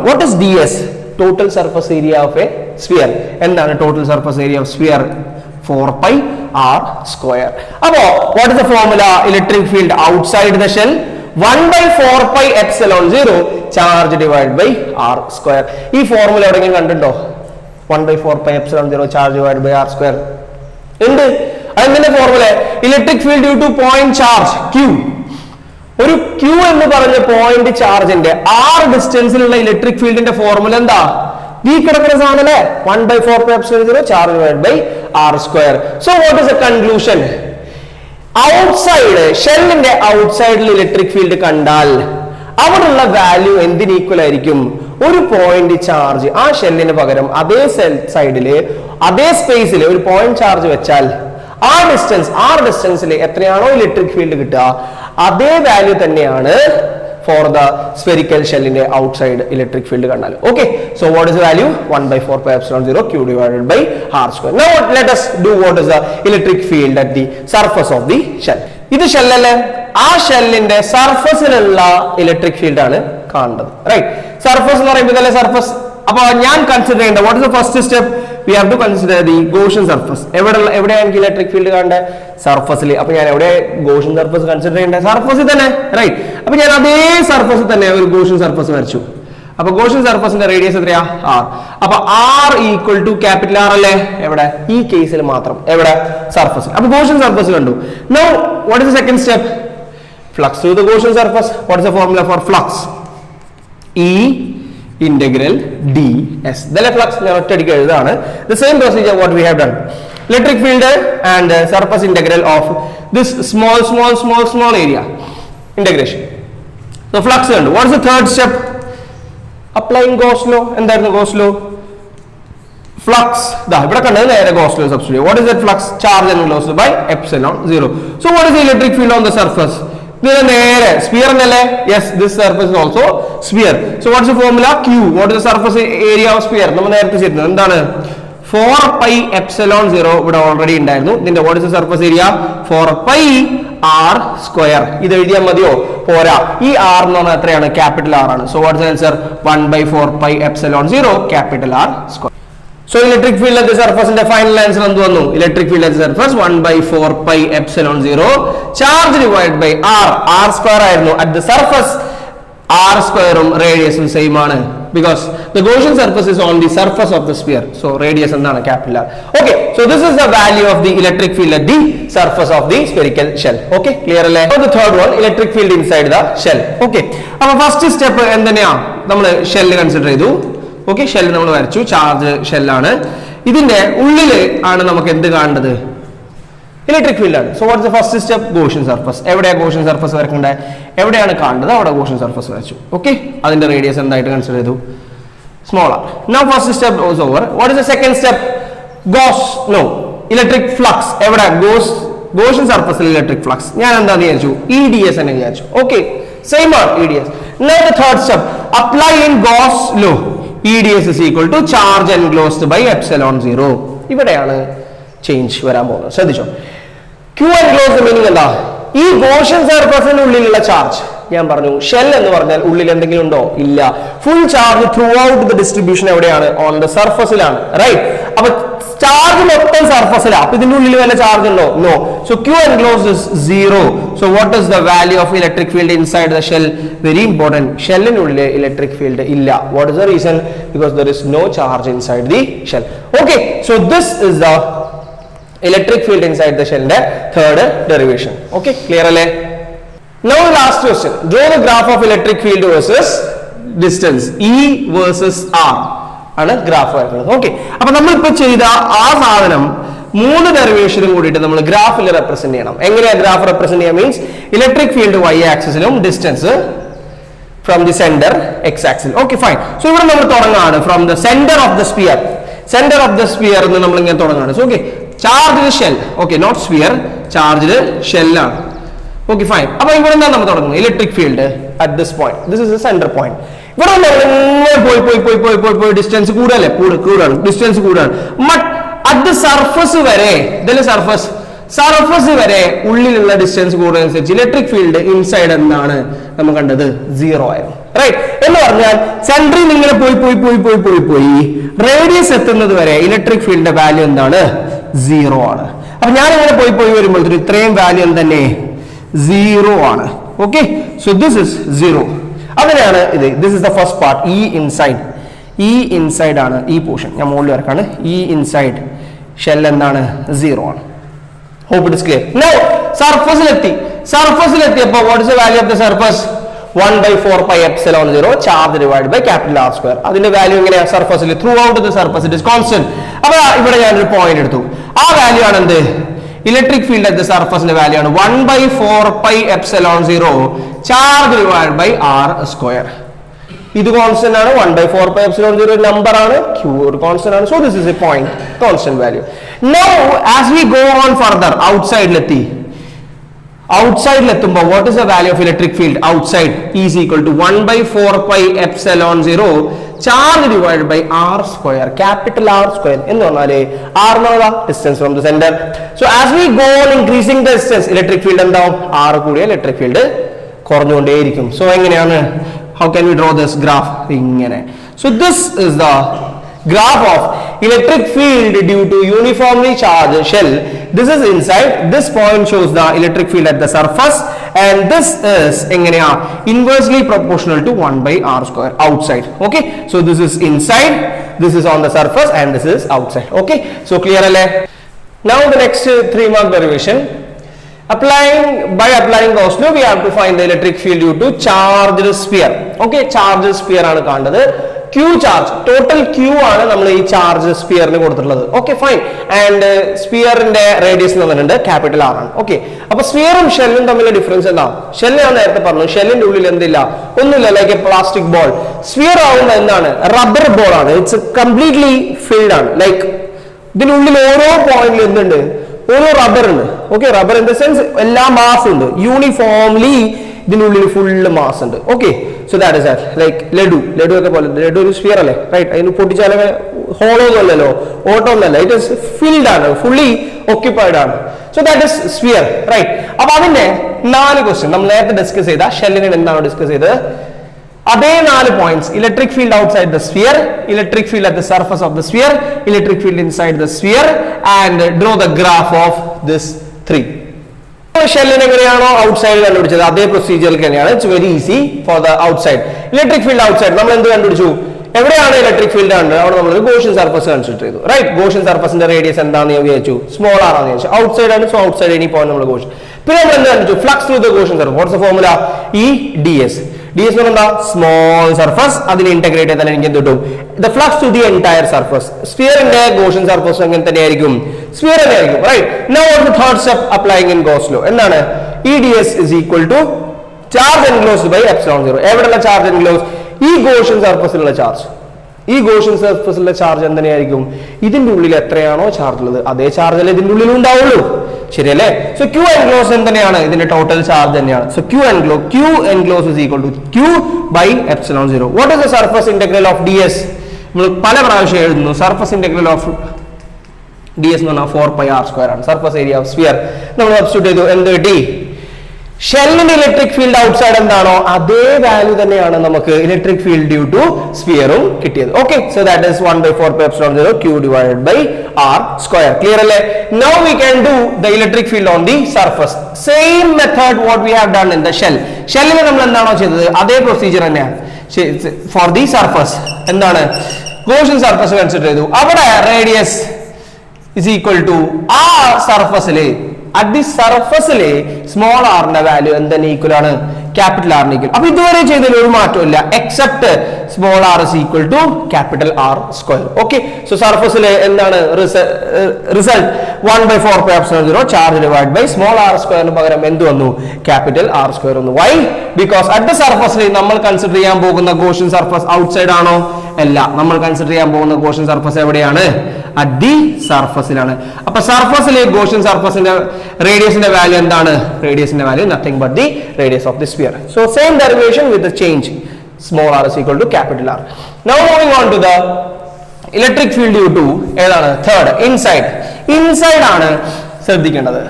What is ds? Total surface area of a sphere. എന്താണ് total surface area of sphere? 4πr². അപ്പോ what is the formula? Electric field outside the shell 1/4πε0 charge divide by r². ഈ ഫോർമുല എവിടെയെങ്കിലും കണ്ടിട്ടുണ്ടോ? 1/4πε0 ചാർജ് ഡിവൈഡ് ബൈ r². ഉണ്ട്. അതെന്തിന്റെ formula? Electric field due to point charge Q. ഒരു Q എന്ന് പറഞ്ഞ പോയിന്റ് ചാർജിന്റെ r ഡിസ്റ്റൻസിലുള്ള ഇലക്ട്രിക് ഫീൽഡിന്റെ ഫോർമുല എന്താ? ഈ കിടക്കുന്ന സാധനം അല്ലേ? 1/4πε0 charge divide by r². So what is the conclusion? Outside, ഷെല്ലിന്റെ ഔട്ട്സൈഡിൽ ഇലക്ട്രിക് ഫീൽഡ് കണ്ടാൽ അവിടെയുള്ള വാല്യൂ എന്തിന് ഈക്വൽ ആയിരിക്കും? ഒരു പോയിന്റ് ചാർജ് ആ ഷെല്ലിന് പകരം അതേ സൈഡില് അതേ സ്പേസിൽ ഒരു പോയിന്റ് ചാർജ് വെച്ചാൽ ആ ഡിസ്റ്റൻസിൽ എത്രയാണോ ഇലക്ട്രിക് ഫീൽഡ് കിട്ടുക അതേ വാല്യൂ തന്നെയാണ് for the spherical shell in the outside electric field kandal. Okay, so what is the value? 1 by 4 pi epsilon 0 q divided by r square. Now let us do what is the electric field at the surface of the shell. This shell alle aa shell inde surface ilulla electric field aanu കാണുന്നത്, right? Surface എന്ന് പറയുമ്പോൾ surface. അപ്പോൾ ഞാൻ കൺസിഡർ ചെയ്യേണ്ട what is the first step? We have to consider the Gaussian surface. എവിടെയാണ് ഇലക്ട്രിക് ഫീൽഡ് കാണേണ്ടത്? സർഫസിൽ. അപ്പോൾ ഞാൻ എവിടെ Gaussian surface കൺസിഡർ ചെയ്യേണ്ടത്? സർഫസിൽ തന്നെ, റൈറ്റ്? അപ്പോൾ ഞാൻ അതേ സർഫസിൽ തന്നെ ഒരു Gaussian surface വരച്ചു. അപ്പോൾ Gaussian surfaceന്റെ റേഡിയസ് എത്രയാ? r. അപ്പോൾ r equal to capital R അല്ലേ? എവിടെ? ഈ കേസിൽ മാത്രം. എവിടെ? സർഫസിൽ. അപ്പോൾ Gaussian surface കണ്ടു. Now what is the second step? Flux through the Gaussian surface. What is the formula for flux? E integral ds. Then flux the same procedure what we have done. Electric field and surface integral of this small area. Integration. So flux and what is the third step? Applying Gauss law. And that is Gauss law. Flux. Gauss law substitute. What is that flux? Charge and velocity by epsilon 0. So what is the electric field on the surface? Sphere, yes, this surface is also sphere. So what is the formula? Q. What is the surface area of sphere? 4 pi epsilon 0 would already in. Then what is the surface area? 4 pi r square. This is the r capital R. So what is the answer? 1 by 4 pi epsilon 0 capital R square. So electric field at the surface in the final answer electric field at the surface 1 by 4 pi epsilon 0 charge divided by r square at the surface r square radius is same because the Gaussian surface is on the surface of the sphere, so radius is capital R. Okay, so this is the value of the electric field at the surface of the spherical shell. Okay, clear alle? So the third one, electric field inside the shell. Okay, our first step endaneyya nammal shell consider chedu. Okay, shell നമ്മൾ വരച്ചു, ചാർജ് ഷെല്ലാണ്. ഇതിന്റെ ഉള്ളിൽ ആണ് നമുക്ക് എന്ത് കാണേണ്ടത്? ഇലക്ട്രിക് ഫീൽഡ് ആണ്. So what is the first step? Gaussian surface. എവിടെയാണ് Gaussian surface വരക്കേണ്ടത്? എവിടെയാണ് കാണേണ്ടത്? അവിടെ Gaussian surface വരച്ചു. ഓക്കെ, അതിന്റെ റേഡിയസ് എന്തായിട്ട് കൺസിഡർ ചെയ്തു? Small r. Now first step is over. What is the second step? Gauss. No, electric flux. എവിടെ? Gaussian surface electric flux. ഞാൻ എന്താന്ന് വിചാരിച്ചു? EDS എന്ന് വിചാരിച്ചു. Okay, same are EDS. Now the third step, apply in Gauss law. EDS is equal to charge enclosed by epsilon 0. ഇവിടെയാണ് ചേഞ്ച് വരാൻ പോകുന്നത്. ശ്രദ്ധിച്ചോ, Q enclosed മീനിങ് എന്താ? ഈ Gaussian സർഫസിന്റെ ഉള്ളിലുള്ള ചാർജ് ഞാൻ പറഞ്ഞു, ഷെൽ എന്ന് പറഞ്ഞാൽ ഉള്ളിൽ എന്തെങ്കിലും ഉണ്ടോ? ഇല്ല. Full charge through out the distribution എവിടെയാണ്? ഓൺ ദ സർഫസിലാണ്, റൈറ്റ്? അപ്പൊ ചാർജ് മൊത്തം സർഫസിലാണ്. അപ്പൊ ഇതിന്റെ ഉള്ളിൽ വല്ല ചാർജ് ഉണ്ടോ? No. So Q enclosed is 0. So what is the value of electric field inside the shell? Very important. ഷെല്ലിനുള്ളിൽ ഇലക്ട്രിക് ഫീൽഡ് ഇല്ല. What is the reason? Because there is no charge inside the shell. Okay, so this is the electric field inside the shell, third derivation. Okay, clear alle? Now the last question, draw the graph of electric field versus distance, E versus R ആണ് ഗ്രാഫ് വരുന്നത്. ഓക്കെ, അപ്പൊ നമ്മൾ ഇപ്പൊ ചെയ്ത ആ സാധനം മൂന്ന് ഡെറിവേഷനും കൂടിയിട്ട് നമ്മൾ ഗ്രാഫിൽ റെപ്രസെന്റ് ചെയ്യണം. എങ്ങനെയാ ഗ്രാഫ് റെപ്രസെന്റ് ചെയ്യാൻ? മീൻസ് ഇലക്ട്രിക് ഫീൽഡ് y ആക്സിസിലും distance from the centre x ആക്സിൽ. Okay, fine. സോ ഇവിടെ നമ്മൾ തുടങ്ങാണ് from the centre of the sphere. Centre of the sphere എന്ന് നമ്മൾ ഇങ്ങനെ തുടങ്ങാണ്. So okay, charge shell. Okay, not sphere, charge ഷെല്ലാണ്. Okay, fine. അപ്പൊ ഇവിടെ എന്താണ് നമ്മൾ തുടങ്ങുന്നത്? Electric field at this point. This is the centre point. ഇവിടെ പോയി ഡിസ്റ്റൻസ് കൂടല്ലേ? കൂടാണ്, ഡിസ്റ്റൻസ് കൂടാണ്. ബട്ട് അറ്റ് ദ സർഫസ് വരെ, ഇതല്ലേ സർഫസ് വരെ ഉള്ളിലുള്ള ഡിസ്റ്റൻസ് കൂടുന്നതനുസരിച്ച് ഇലക്ട്രിക് ഫീൽഡ് ഇൻസൈഡ് എന്താണ് നമ്മൾ കണ്ടത്? 0 ആയിരുന്നു, റൈറ്റ്? എന്ന് പറഞ്ഞാൽ സെൻട്രിൽ ഇങ്ങനെ പോയി റേഡിയസ് എത്തുന്നത് വരെ ഇലക്ട്രിക് ഫീൽഡിന്റെ വാല്യൂ എന്താണ്? 0 ആണ്. അപ്പൊ ഞാൻ ഇങ്ങനെ പോയി വരുമ്പോൾ ഇത്രയും വാല്യൂ തന്നെ 0 ആണ്. Okay, so this is 0. അങ്ങനെയാണ് ഇത്. This is the first part, E inside ആണ് ഈ പോർഷൻ. ഞാൻ മുകളിൽ വരക്കാണ്. ഇ ഇൻസൈഡ് ഷെൽ എന്താണ്? 0 ആണ്. Hope it is clear. Now സർഫസിലെത്തിയപ്പോൾ what is the value of the surface? 1 by 4 pi epsilon 0 charge divided by capital R square. അതിന്റെ വാല്യൂ എങ്ങനെയാ? സർഫസിൽ through out the surface it is constant. അപ്പൊ ഇവിടെ ഞാനൊരു പോയിന്റ് എടുത്തു. ആ വാല്യൂ ആണ് എന്ത്? ഇലക്ട്രിക് ഫീൽഡ് അറ്റ് ദ സർഫസിന്റെ വാല്യൂ ആണ് 1 by 4 pi epsilon 0 charge divided by R square. ഇത് കോൺസ്റ്റന്റ് ആണ്. 1 by 4 pi epsilon 0 നമ്പർ ആണ്, Q ഒരു കോൺസ്റ്റന്റ് ആണ്. So this is A point, constant value. Now as we go on further, outside ലെത്തി, outside letumbo, what is the value of electric field outside? Is equal to 1 by 4 pi epsilon 0 charge divided by r square, capital R square. In r no distance from the center. So as we go on increasing the distance, electric field and down r kudiya electric field kornjonde irikum. So how can we draw this graph? So this is the graph of electric field due to uniformly charged shell. This is inside. This point shows the electric field at the surface, and this is inversely proportional to 1 by r square outside. Okay, so this is inside, this is on the surface, and this is outside. Okay, so clear alle? Now the next 3 mark derivation. By applying Gauss law, we have to find the electric field due to charged sphere. Okay, charged sphere aanu kandadu. Q charge, total Q ആണ് നമ്മൾ ഈ ചാർജ് സ്പിയറിന് കൊടുത്തിട്ടുള്ളത്. Okay fine. ആൻഡ് സ്പിയറിന്റെ റേഡിയസ് എന്ന് പറയുന്നത് ക്യാപിറ്റൽ ആർ ആണ്. ഓക്കെ, അപ്പൊ സ്പിയറും ഷെല്ലും തമ്മിലുള്ള ഡിഫറൻസ് എന്താ? ഷെല്ല് ഞാൻ നേരത്തെ പറഞ്ഞു, ഷെല്ലിന്റെ ഉള്ളിൽ എന്തില്ല, ഒന്നുമില്ല, like a plastic ball. Sphere ആവുന്നത് എന്താണ്? റബ്ബർ ബോൾ ആണ്. ഇറ്റ്സ് കംപ്ലീറ്റ്ലി ഫിൽഡ് ആണ്. ലൈക്ക് ഇതിനുള്ളിൽ ഓരോ പോയിന്റിൽ എന്തുണ്ട്? ഓരോ റബ്ബർ ഉണ്ട്. ഓക്കെ, റബ്ബർ ഇൻ ദ സെൻസ് എല്ലാ മാസ് ഉണ്ട്, യൂണിഫോംലി ഇതിനുള്ളിൽ ഫുള്ള് മാസ് ഉണ്ട്. Okay, so that is that. Like laddu ഒക്കെ പോലെ, ലഡു ഒരു സ്ഫിയർ അല്ലേ, റൈറ്റ്? അതിന് പൊട്ടിച്ചാൽ ഹോളോ ഒന്നല്ലോ, ഓട്ടോ ഒന്നല്ല, ഇറ്റ് ഇസ് ഫിൽഡ് ആണ്, ഫുള്ളി ഓക്യുപ്പൈഡ് ആണ്. So that is sphere, right? അപ്പൊ അതിന്റെ 4 ക്വസ്റ്റ്യൻ നമ്മൾ നേരത്തെ ഡിസ്കസ് ചെയ്ത ഷെല്ലിനെ എന്താണോ ഡിസ്കസ് ചെയ്തത്, അതേ 4 points: electric field outside the sphere, electric field at the surface of the sphere, electric field inside the sphere, and draw the graph of this 3. ഷെല്ലിന് എങ്ങനെയാണോ ഔട്ട്സൈഡ് കണ്ടുപിടിച്ചത് അതേ പ്രൊസീജിയർ തന്നെയാണ്. It's very easy for the outside. Electric field outside നമ്മൾ എന്ത് കണ്ടുപിടിച്ചു? എവിടെയാണ് ഇലക്ട്രിക് ഫീൽഡ് കണ്ടത് അവിടെ നമ്മൾ ഗോഷ്യൻ സർഫസ് കൺസിഡർ ചെയ്തു, റൈറ്റ്? ഗോഷ്യൻ സർഫസിന്റെ റേഡിയസ് എന്താണെന്ന് ഞാൻ വിചാരിച്ചു, സ്മോൾ ആർ ആണെന്ന് വിചാരിച്ചു. ഔട്ട്സൈഡ് ആണ്, സോ ഔട്ട്സൈഡ് എനി പോയിന്റ് നമ്മൾ ഗോഷ്യൻ. പിന്നെ നമ്മൾ എന്ത് കണ്ടുപിടിച്ചു? Flux through the Gaussian surface. What's the formula? E D S. ds എന്ന് പറഞ്ഞാൽ സ്മോൾ സർഫസ്, അതിനെ ഇന്റഗ്രേറ്റ് ചെയ്താൽ എനിക്ക് എന്ത് കിട്ടും? The flux to the entire surface. സ്ഫിയറിന്റെ ഗോഷ്യൻ സർഫസ് എങ്ങനെ തന്നെയായിരിക്കും? സ്ഫിയർ തന്നെയായിരിക്കും, right? Now what the third step applying in Gauss law? എന്താണ്? EDS is equal to charge enclosed by epsilon 0. എവിടെയുള്ള ചാർജ് എൻക്ലോസ്? ഈ ഗോഷ്യൻ സർഫസിലുള്ള ചാർജ്. ഈ ഗോഷ്യൻ സർഫസിലുള്ള ചാർജ് എന്തിനായിരിക്കും? ഇതിന്റെ ഉള്ളിൽ എത്രയാണോ ചാർജ് ഉള്ളത് അതേ ചാർജ് അല്ലേ ഇതിന്റെ ഉള്ളിൽ ഉണ്ടാവുള്ളൂ, ശരിയല്ലേ? സോ Q enclosed എന്തിനാണ്? ഇതിന്റെ ടോട്ടൽ ചാർജ് തന്നെയാണ്. So Q enclosed is equal to Q by epsilon 0. What is the surface integral of ds? നമ്മൾ പല പ്രാവശ്യം എഴുതുന്നു. സർഫസ് ഇന്റഗ്രൽ ഓഫ് ds എന്ന് പറഞ്ഞാൽ 4 pi r square ആണ്. സർഫസ് ഏരിയ ഓഫ് സ്ഫിയർ നമ്മൾ സബ്സ്റ്റിറ്റ്യൂട്ട് ചെയ്തു, എന്ത് കിട്ടി? ഷെല്ലിന്റെ ഇലക്ട്രിക് ഫീൽഡ് ഔട്ട്സൈഡ് എന്താണോ അതേ വാല്യൂ തന്നെയാണ് നമുക്ക് ഇലക്ട്രിക് ഫീൽഡ് ഡ്യൂ ടു സ്ഫിയറും കിട്ടിയത്. Okay, so that is 1 by 4 pi epsilon 0 Q divided by r square. Clear അല്ലേ? Now we can do the electric field on the surface. Same method what we have done in the shell. ഷെല്ലിൽ നമ്മൾ എന്താണോ ചെയ്തത് അതേ പ്രൊസീജിയർ തന്നെയാണ് ഫോർ ദി സർഫസ്. എന്താണ്? ഗോഷ്യൻ സർഫസ് കൺസിഡർ ചെയ്തു. അവിടെ radius is equal to r സർഫസിലെ at the സർഫസിലെ സ്മോൾ ആറിന്റെ വാല്യൂ എന്തിന് ഈക്വൽ ആണ്? ക്യാപിറ്റൽ ആറിന് ഈക്വൽ. അപ്പൊ ഇതുവരെ ചെയ്തതിൽ ഒരു മാറ്റമില്ല, except small r is equal to capital r square. Okay, so സർഫസിലെ എന്താണ് result? 1 by 4 pi epsilon 0 charge divide by small r സ്ക്വയറിന് പകരം എന്ത് വന്നു? ക്യാപിറ്റൽ ആർ സ്ക്വയർ വന്നു. വൈ? ബിക്കോസ് അറ്റ് ദ സർഫസിൽ നമ്മൾ കൺസിഡർ ചെയ്യാൻ പോകുന്ന ഗോഷ്യൻ സർഫസ് ഔട്ട്സൈഡ് ആണോ? അല്ല, നമ്മൾ കൺസിഡർ ചെയ്യാൻ പോകുന്ന ഗോഷ്യൻ സർഫസ് എവിടെയാണ്? അറ്റ് ദി സർഫസിലാണ്. അപ്പൊ സർഫസിലെ ഗോഷ്യൻ സർഫസിന്റെ റേഡിയസിന്റെ വാല്യൂ എന്താണ്? റേഡിയസിന്റെ value nothing but the radius of the sphere. So same derivation with the change small r is equal to capital R. Now moving on to the electric field due to ഏതാണ്? Third, inside. ഇൻസൈഡ് ആണ് ശ്രദ്ധിക്കേണ്ടത്.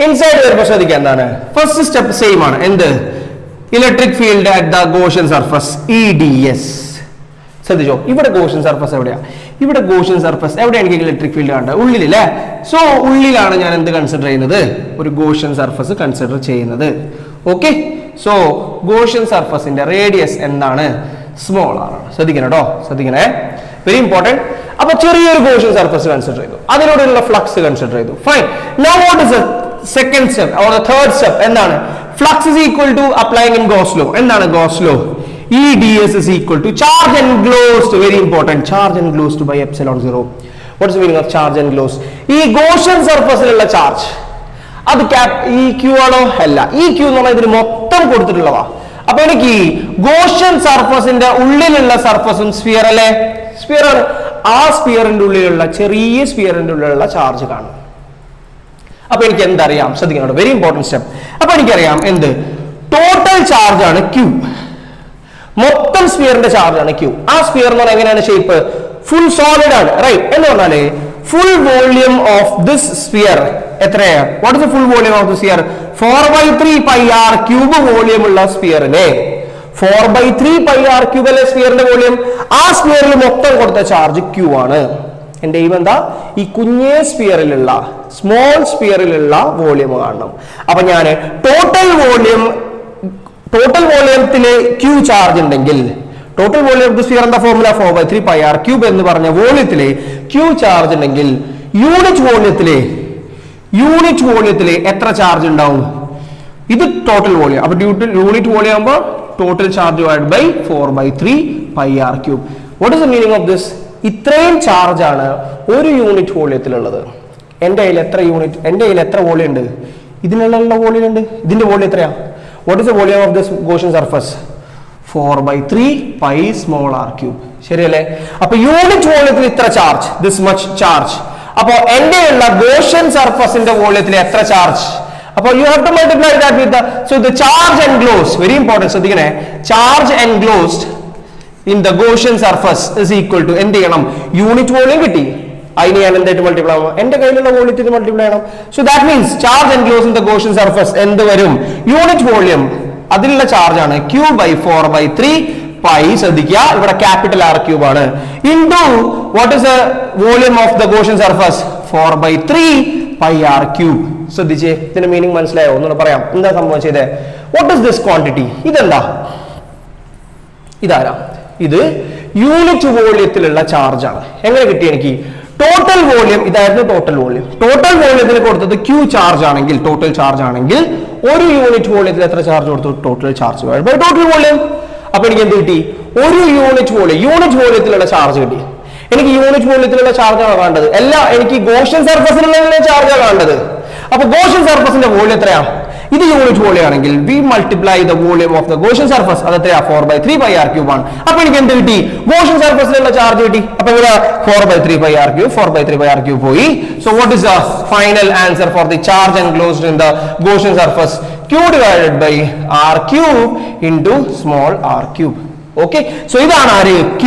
ഇൻസൈഡ് വരുമ്പോൾ ശ്രദ്ധിക്കുക എന്താണ്? ഫസ്റ്റ് സ്റ്റെപ്പ് സെയിം ആണ്. എന്ത്? Electric field at the Gaussian surface EDS. ശ്രദ്ധിച്ചോ, ഇവിടെ ഗോഷ്യൻ സർഫസ് എവിടെയാ? ഇവിടെ ഗോഷ്യൻ സർഫസ് എവിടെയാണ് എനിക്ക് ഇലക്ട്രിക് ഫീൽഡ് കണ്ടത്? ഉള്ളിലല്ലേ? സോ ഉള്ളിലാണ് ഞാൻ എന്ത് കൺസിഡർ ചെയ്യുന്നത്? ഒരു ഗോഷ്യൻ സർഫസ് കൺസിഡർ ചെയ്യുന്നത്. ഓക്കെ, സോ ഗോഷ്യൻ സർഫസിന്റെ റേഡിയസ് എന്താണ്? സ്മോൾ ആണ്. ശ്രദ്ധിക്കണം കേട്ടോ, ശ്രദ്ധിക്കണേ, വെരി ഇമ്പോർട്ടന്റ്. അപ്പൊ ചെറിയൊരു ഗോഷ്യൻ സർഫസ് കൺസിഡർ ചെയ്തു, അതിനോടുള്ള ഫ്ലക്സ് കൺസിഡർ ചെയ്തു. Fine. Now what is the second step or the third step? എന്താണ്? Flux is equal to applying in Gauss law. എന്താണ് Gauss law? EDS is equal to charge enclosed, very important, charge enclosed by epsilon 0. What is the meaning of charge enclosed? ഈ ഗോഷ്യൻ സർഫസിലുള്ള ചാർജ് അത് ഈ Q ആണോ? അല്ല, ഈ Q എന്ന് പറഞ്ഞാൽ ഇതിന് മൊത്തം കൊടുത്തിട്ടുള്ളതാ. അപ്പൊ എനിക്ക് ഗോഷ്യൻ സർഫസിന്റെ ഉള്ളിലുള്ള സർഫസും സ്ഫിയർ അല്ലേ? സ്ഫിയർ ആണ്. ആ സ്ഫിയറിന്റെ ഉള്ളിലുള്ള ചെറിയ സ്ഫിയറിന്റെ ഉള്ളിലുള്ള ചാർജ് കാണും. അപ്പോൾ എനിക്ക് എന്തറിയാം? ശ്രദ്ധിക്കണം, വെരി ഇമ്പോർട്ടന്റ് സ്റ്റെപ്പ്. അപ്പോൾ എനിക്കറിയാം എന്ത്? ടോട്ടൽ ചാർജ് ആണ് Q. മൊത്തം സ്ഫിയറിന്റെ ചാർജ് ആണ് Q. ആ സ്ഫിയർ എന്ന് പറഞ്ഞാൽ എങ്ങനെയാണ് ഷേപ്പ്? ഫുൾ സോളിഡ് ആണ്, റൈറ്റ്? എന്ന് പറഞ്ഞാല് full volume of this sphere എത്രയാണ്? What is the full volume of the sphere? 4/3 pi r cube volume ഉള്ള സ്ഫിയറിനെ 4/3 pi r ക്യൂബ് അല്ലെ സ്ഫിയറിന്റെ വോളിയം. ആ സ്ഫിയറിൽ മൊത്തം കൊടുത്ത ചാർജ് Q ആണ്. എന്റെ എയിം എന്താ? ഈ കുഞ്ഞേ സ്ഫിയറിലുള്ള, സ്മോൾ സ്ഫിയറിലുള്ള വോളിയം കാണണം. അപ്പൊ ഞാൻ ടോട്ടൽ വോളിയത്തില് Q ചാർജ് ഉണ്ടെങ്കിൽ, total volume of the sphere എന്താ ഫോർമുല? 4/3 pi r ക്യൂബ് എന്ന് പറഞ്ഞ വോളിയത്തില് Q ചാർജ് ഉണ്ടെങ്കിൽ യൂണിറ്റ് വോളിയത്തില് എത്ര ചാർജ് ഉണ്ടാവും? ഇത് ടോട്ടൽ വോളിയം. അപ്പൊ യൂണിറ്റ് വോളിയം ആകുമ്പോൾ total charge divide by 4/3 pi r cube. What is the meaning of this? ഇത്രയും ചാർജ് ആണ് ഒരു യൂണിറ്റ് വോളിയത്തിലുള്ളത്. എന്റെ കയ്യിൽ എത്ര വോളിയം ഉണ്ട്? ഇതിനുള്ള വോളിയം ഉണ്ട്. ഇതിന്റെ വോളിയം എത്രയാ? What is the volume of this Gaussian surface? 4/3 pi small r cube. ശരിയല്ലേ? അപ്പൊ യൂണിറ്റ് വോളിയത്തിൽ ഇത്ര ചാർജ്, ദിസ് മച്ച് ചാർജ്. അപ്പൊ എന്റെ ഉള്ള ഗോഷ്യൻ സർഫസിന്റെ വോളിയത്തിൽ എത്ര ചാർജ്? അപ്പൊ you have to multiply that with the charge enclosed. Very important, ശ്രദ്ധിക്കണേ. Charge enclosed in the Gaussian surface is equal to എന്ത് ചെയ്യണം? യൂണിറ്റ് വോളിയം കിട്ടി, അതിന് ഞാൻ എന്തായിട്ട് മൾട്ടിപ്ലൈ ആവും? എന്റെ കയ്യിലുള്ള വോളിയത്തിന് മൾട്ടിപ്ലൈ ചെയ്യണം. So that means charge enclosed in the Gaussian surface എന്ത് വരും? യൂണിറ്റ് വോളിയം, അതിലുള്ള ചാർജ് ആണ് Q/4/3 pi. ശ്രദ്ധിക്കുക, ഇവിടെ ക്യാപിറ്റൽ R ക്യൂബ് ആണ്. Into what is the volume of the Gaussian surface? 4/3 pi r cube. ശ്രദ്ധിച്ചേ, ഇതിന്റെ മീനിങ് മനസ്സിലായോ? ഒന്നുകൂടെ പറയാം. എന്താ സംഭവം ചെയ്തേ? What is this quantity? ഇതെന്താ? ഇതാരാ? ഇത് യൂണിറ്റ് വോളിയത്തിലുള്ള ചാർജ് ആണ്. എങ്ങനെ കിട്ടി എനിക്ക്? ടോട്ടൽ വോളിയം ഇതായിരുന്നു. ടോട്ടൽ വോളിയത്തിന് കൊടുത്തത് Q ചാർജ് ആണെങ്കിൽ, ടോട്ടൽ ചാർജ് ആണെങ്കിൽ ഒരു യൂണിറ്റ് വോളിയത്തിൽ എത്ര ചാർജ് കൊടുത്തു? Total charge by total volume. അപ്പൊ എനിക്ക് എന്ത് കിട്ടി? ഒരു യൂണിറ്റ് വോളിയത്തിലുള്ള ചാർജ് കിട്ടി. എനിക്ക് യൂണിറ്റ് വോളിയത്തിലുള്ള ചാർജ് ആണ് വേണ്ടത്, എനിക്ക് ഗോഷ്യൻ സർഫസിലുള്ള ചാർജാണ് വേണ്ടത്. അപ്പൊ ഗോഷ്യൻ സർഫസിന്റെ വോളിയം എത്രയാ? ഇത് യൂണിറ്റ് വോളിയം ആണെങ്കിൽ we multiply the volume of the Gaussian surface. അത് എത്രയാ? 4/3 pi r ക്യൂബ് ആണ്. അപ്പൊ എനിക്ക് എന്ത് കിട്ടി? ഗോഷ്യൻ സർഫസിലുള്ള ചാർജ് കിട്ടി. അപ്പൊ ഇവിടെ 4/3 pi r ക്യൂബ് പോയി. So what is the final answer for the charge enclosed in the Gaussian surface? Q divided by r cube into small r cube. Okay, so ഇതാണ് ആര്? Q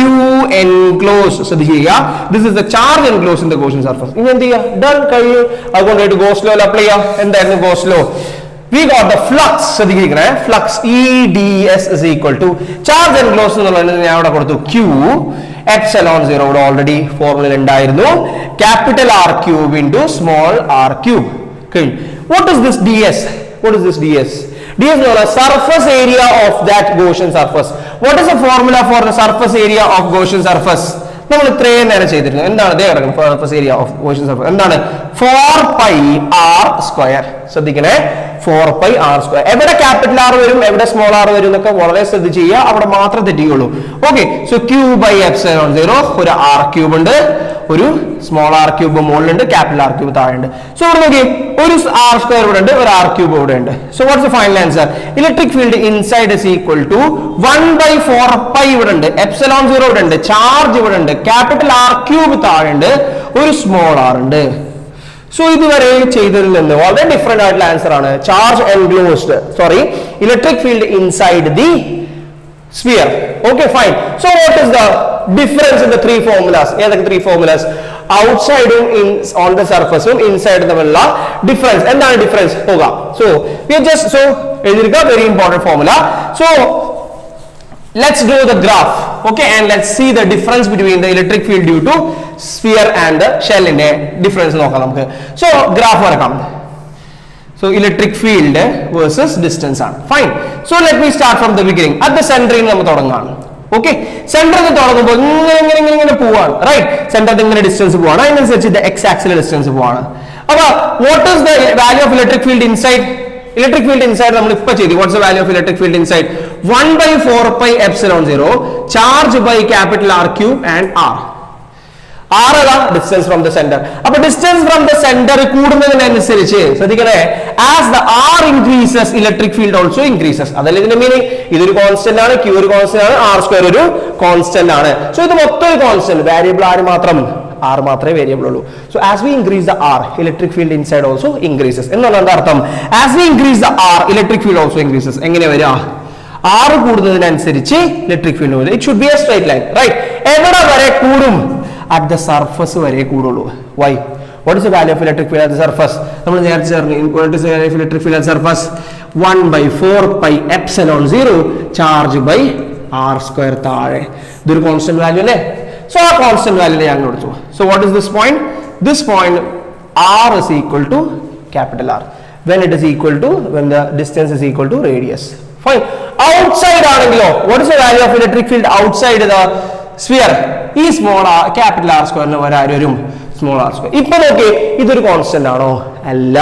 enclosed. ശ്രദ്ധിക്കുക, this is the charge enclosed in the Gaussian surface. ഇനി എന്ത് ചെയ്യാ? ഡൺ, കഴിയും. അതുകൊണ്ടായിട്ട് ഗോസ് ലോ അപ്ലൈ ചെയ്യാം. എന്തായിരുന്നു Gauss law? We got the flux. ശ്രദ്ധിക്കണേ, flux EDS is equal to charge enclosed എന്നുള്ളത് ഞാൻ അവിടെ കൊടുത്തു Q epsilon 0. ഇവിടെ ഓൾറെഡി ഫോർമുല ഉണ്ടായിരുന്നു. Capital R cube into small r cube. What is this ds? ds is the surface area of that Gaussian surface. What is the formula for the surface area of Gaussian surface? നമ്മൾ ഇത്രയും നേരം ചെയ്തിരുന്നു. എന്താണ് surface area of Gaussian surface? എന്താണ്? 4 pi r സ്ക്വയർ. ശ്രദ്ധിക്കണേ, 4 pi r സ്ക്വയർ. എവിടെ ക്യാപിറ്റൽ R വരും, എവിടെ സ്മോൾ r വരും എന്നൊക്കെ വളരെ ശ്രദ്ധിച്ച് ചെയ്യുക. അവിടെ മാത്രം തെറ്റിയുള്ളൂ. Okay, so Q/epsilon 0. ഒരു r ക്യൂബ് ഉണ്ട്, ഒരു സ്മോൾ r ക്യൂബ് മുകളിലുണ്ട്, ക്യാപിറ്റൽ R ക്യൂബ് താഴെയുണ്ട്. സോ ഇവിടെ നോക്കി, ഒരു r സ്ക്വയർ ഇവിടെ ഉണ്ട്, ഒരു r ക്യൂബ് ഇവിടെ ഉണ്ട്. So what's the final answer? Electric field inside is equal to 1/4 pi ഇവിടെ ഉണ്ട്, epsilon 0 ഇവിടെ ഉണ്ട്, ചാർജ് ഇവിടെ ഉണ്ട്, ക്യാപിറ്റൽ R ക്യൂബ് താഴെയുണ്ട്, ഒരു സ്മോൾ r ഉണ്ട്. സോ ഇതുവരെ ചെയ്തതിൽ നിന്ന് വളരെ ഡിഫറെന്റ് ആയിട്ടുള്ള ആൻസർ ആണ്. Charge enclosed, electric field inside the sphere. Okay, fine. So what is the difference in the three formulas? ഏതൊക്കെ three formulas? Outside on the surface inside തമ്മിലുള്ള difference. എന്താണ് difference? നോക്കാം. So we just എഴുതിയിരിക്കുക, very important formula. So let's do the graph. Okay, and let's see the difference between the electric field due to sphere and the shell ന്റെ difference നോക്കാം നമുക്ക്. So graph വരക്കാം. So electric field versus distance ആണ്. Fine. So let me start from the beginning. At the center നമ്മൾ തുടങ്ങാണ്. Okay, center തുടങ്ങുമ്പോൾ ഇങ്ങനെ പോവാണ്, റൈറ്റ്? സെന്ററിൽ ഇങ്ങനെ ഡിസ്റ്റൻസ് പോവാണ്, അതിനനുസരിച്ച് the x axis ഡിസ്റ്റൻസ് പോവാണ്. അപ്പൊ what is the value of electric field inside? Electric field inside നമ്മൾ ഇപ്പോ ചെയ്തു. What's the value of electric field inside? 1/4 pi epsilon 0 charge by capital R cube and R. R is distance from the center. അപ്പോൾ distance from the center കൂടുന്നതിനനുസരിച്ച് ശ്രദ്ധിക്കണേ, as the R increases electric field also increases. അതല്ല ഇതിന്റെ മീനിങ്. ഇതൊരു കോൺസ്റ്റന്റ് ആണ്, Q ഒരു കോൺസ്റ്റന്റ് ആണ്, R സ്ക്വയർ ഒരു കോൺസ്റ്റന്റ് ആണ്. സോ ഇത് മൊത്തം ഒരു കോൺസ്റ്റന്റ്, വേരിയബിൾ ആര് മാത്രം? R മാത്രമേ വേരിയബിൾ ഉള്ളൂ. So as we increase the R, electric field inside also increases. എന്നാണ് അതിന്റെ അർത്ഥം. As we increase the R, electric field also increases. എങ്ങനെ വരിക? R കൂടുന്നതിനനുസരിച്ച് ഇലക്ട്രിക് ഫീൽഡ് വരും. It should be a straight line, right? എവിടെ വരെ കൂടും? At the surface വരെ കൂടുള്ളൂ. Why? What is the value of electric field at the surface? നമ്മൾ നേരത്തെ പറഞ്ഞു, what is the value of electric field at the surface? 1/4 pi epsilon 0 charge by R square താഴെ. ഇതൊരു കോൺസ്റ്റന്റ് വാല്യൂ അല്ലേ? So ആ കോൺസ്റ്റന്റ് വാല്യൂ ഞാൻ കൊടുത്തു. So what is this point? This point R is equal to capital R. When it is equal to, when the distance is equal to radius. Fine. Outside ആണെങ്കിലോ, what is the value of electric field outside the sphere? ഈ സ്മോൾ r, ക്യാപിറ്റൽ R സ്ക്വയറിന് വരും സ്മോൾ r സ്ക്വയർ. ഇപ്പൊ നോക്കി, ഇതൊരു കോൺസ്റ്റന്റ് ആണോ? അല്ല.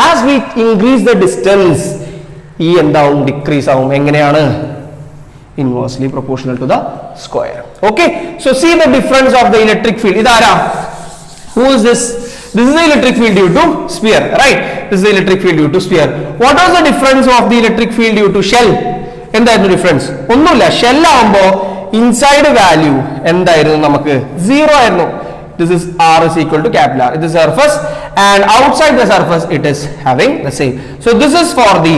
As we increase the distance, ഈ എന്താവും? ഡിക്രീസ് ആവും. എങ്ങനെയാണ്? Inversely proportional to the square. Okay, so see the difference of the electric field. ഇതാരാ? Who is this? This is the electric field due to sphere, right? This is the electric field due to sphere. What was the difference of the electric field due to shell? എന്തായിരുന്നു ഡിഫറൻസ്? ഒന്നുമില്ല. ഷെൽ ആവുമ്പോ ഇൻസൈഡ് വാല്യൂ എന്തായിരുന്നു? നമുക്ക് 0 ആയിരുന്നു. This is R is equal to capital R. It is surface, and outside the surface it is having the same. So this is for the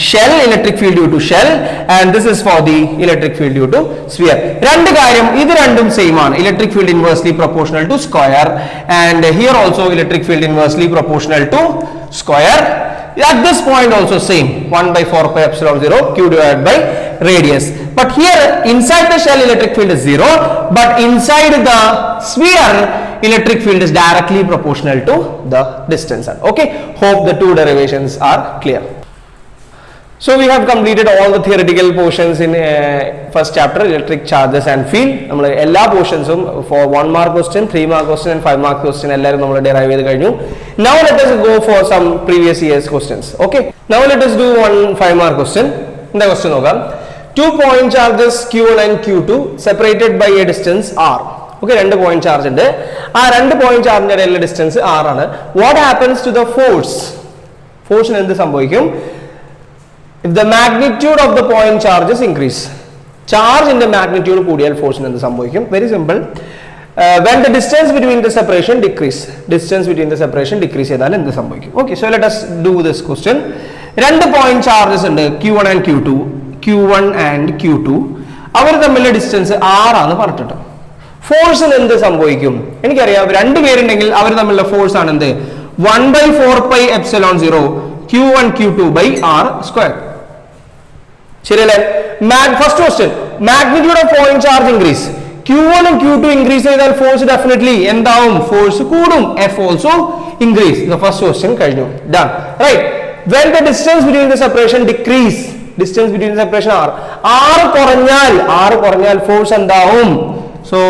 shell, electric field due to shell, and this is for the electric field due to sphere. രണ്ട് കാര്യം, ഇത് രണ്ടും സെയിം ആണ്. Electric field inversely proportional to square, and here also electric field inversely proportional to square. At this point also same, 1/4 pi epsilon 0 q divided by radius. But here inside the shell electric field is 0, but inside the sphere electric field is directly proportional to the distance. Okay, hope the two derivations are clear. So we have completed all the theoretical portions in first chapter, electric charges and field. നമ്മൾ എല്ലാ പോർഷൻസും for 1 mark question, 3 mark question and 5 mark question എല്ലാവരും നമ്മൾ derive ചെയ്ത് കഴിഞ്ഞു. Now let us go for some previous years questions. Okay, now let us do one 5 mark question. എന്താ question നോക്കാം. 2 point charges Q1 and Q2 separated by a distance R. Okay, രണ്ട് പോയിന്റ് ചാർജ് ഉണ്ട്. ആ രണ്ട് പോയിന്റ് ചാർജിന്റെ ഇടയിലുള്ള ഡിസ്റ്റൻസ് R ആണ്. What happens to the force? ഫോഴ്സിന് എന്ത് സംഭവിക്കും? If the magnitude of the point charges increase, charge in the magnitude കൂടിയാൽ ഫോഴ്സിന് എന്ത് സംഭവിക്കും? Very simple. When the distance between the separation decrease, distance between the separation decrease ചെയ്താൽ എന്ത് സംഭവിക്കും? Okay, so let us do this question. രണ്ട് പോയിന്റ് ചാർജസ് ഉണ്ട്, Q1 and Q2. Q1 and Q2 അവർ തമ്മിലുള്ള ഡിസ്റ്റൻസ് R ആണ് പറഞ്ഞിട്ടുണ്ട്. ഫോഴ്സിന് എന്ത് സംഭവിക്കും? എനിക്കറിയാം, രണ്ട് പേരുണ്ടെങ്കിൽ അവർ തമ്മിലുള്ള ഫോഴ്സ് ആണ് എന്ത്? 1/4 pi epsilon 0 Q1 Q2 by R square. ശരിയല്ലേ? First question, magnitude of point charge increase. Q1 and Q2 increase ചെയ്താൽ ഫോഴ്സ് ഡെഫിനറ്റ്ലി എന്താവും? ഫോഴ്സ് കൂടും. F also increase. The first question കഴിഞ്ഞു. Done. Right. When the distance between the separation decrease, distance between the separation R കുറഞ്ഞാൽ ഫോഴ്സ് എന്താവും? So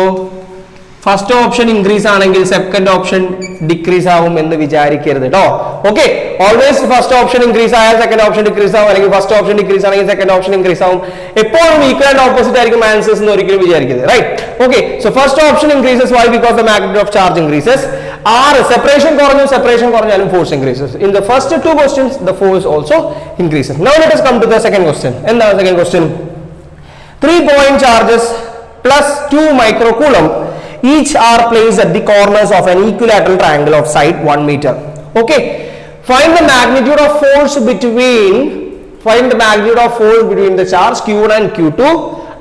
ഫസ്റ്റ് ഓപ്ഷൻ ഇൻക്രീസ് ആണെങ്കിൽ സെക്കൻഡ് ഓപ്ഷൻ ഡിക്രീസ് ആവും എന്ന് വിചാരിക്കരുത് കേട്ടോ. Okay, always first option increase ആയാൽ സെക്കൻഡ് ഓപ്ഷൻ ഡിക്രീസ് ആവും, അല്ലെങ്കിൽ ഫസ്റ്റ് ഓപ്ഷൻ ഡിക്രീസ് ആണെങ്കിൽ സെക്കൻഡ് ഓപ്ഷൻ ഇൻക്രീസ് ആവും. എപ്പോഴും ഈക്വൽ ആൻഡ് ഓപ്പോസിറ്റ് ആയിരിക്കും ആൻസേഴ്സ് എന്ന് ഒരിക്കലും വിചാരിക്കരുത്. Right. Okay, so first option increases. Why? Because the magnitude of charge increases. R separation കുറഞ്ഞാലും force increases. In the first two questions the force also increases. Now let us come to the second question. എന്താണ് second question? 3 point charges plus 2 microcoulomb each are placed at the corners of an equilateral triangle of side 1 meter. Okay, find the magnitude of force between the charge Q1 and Q2.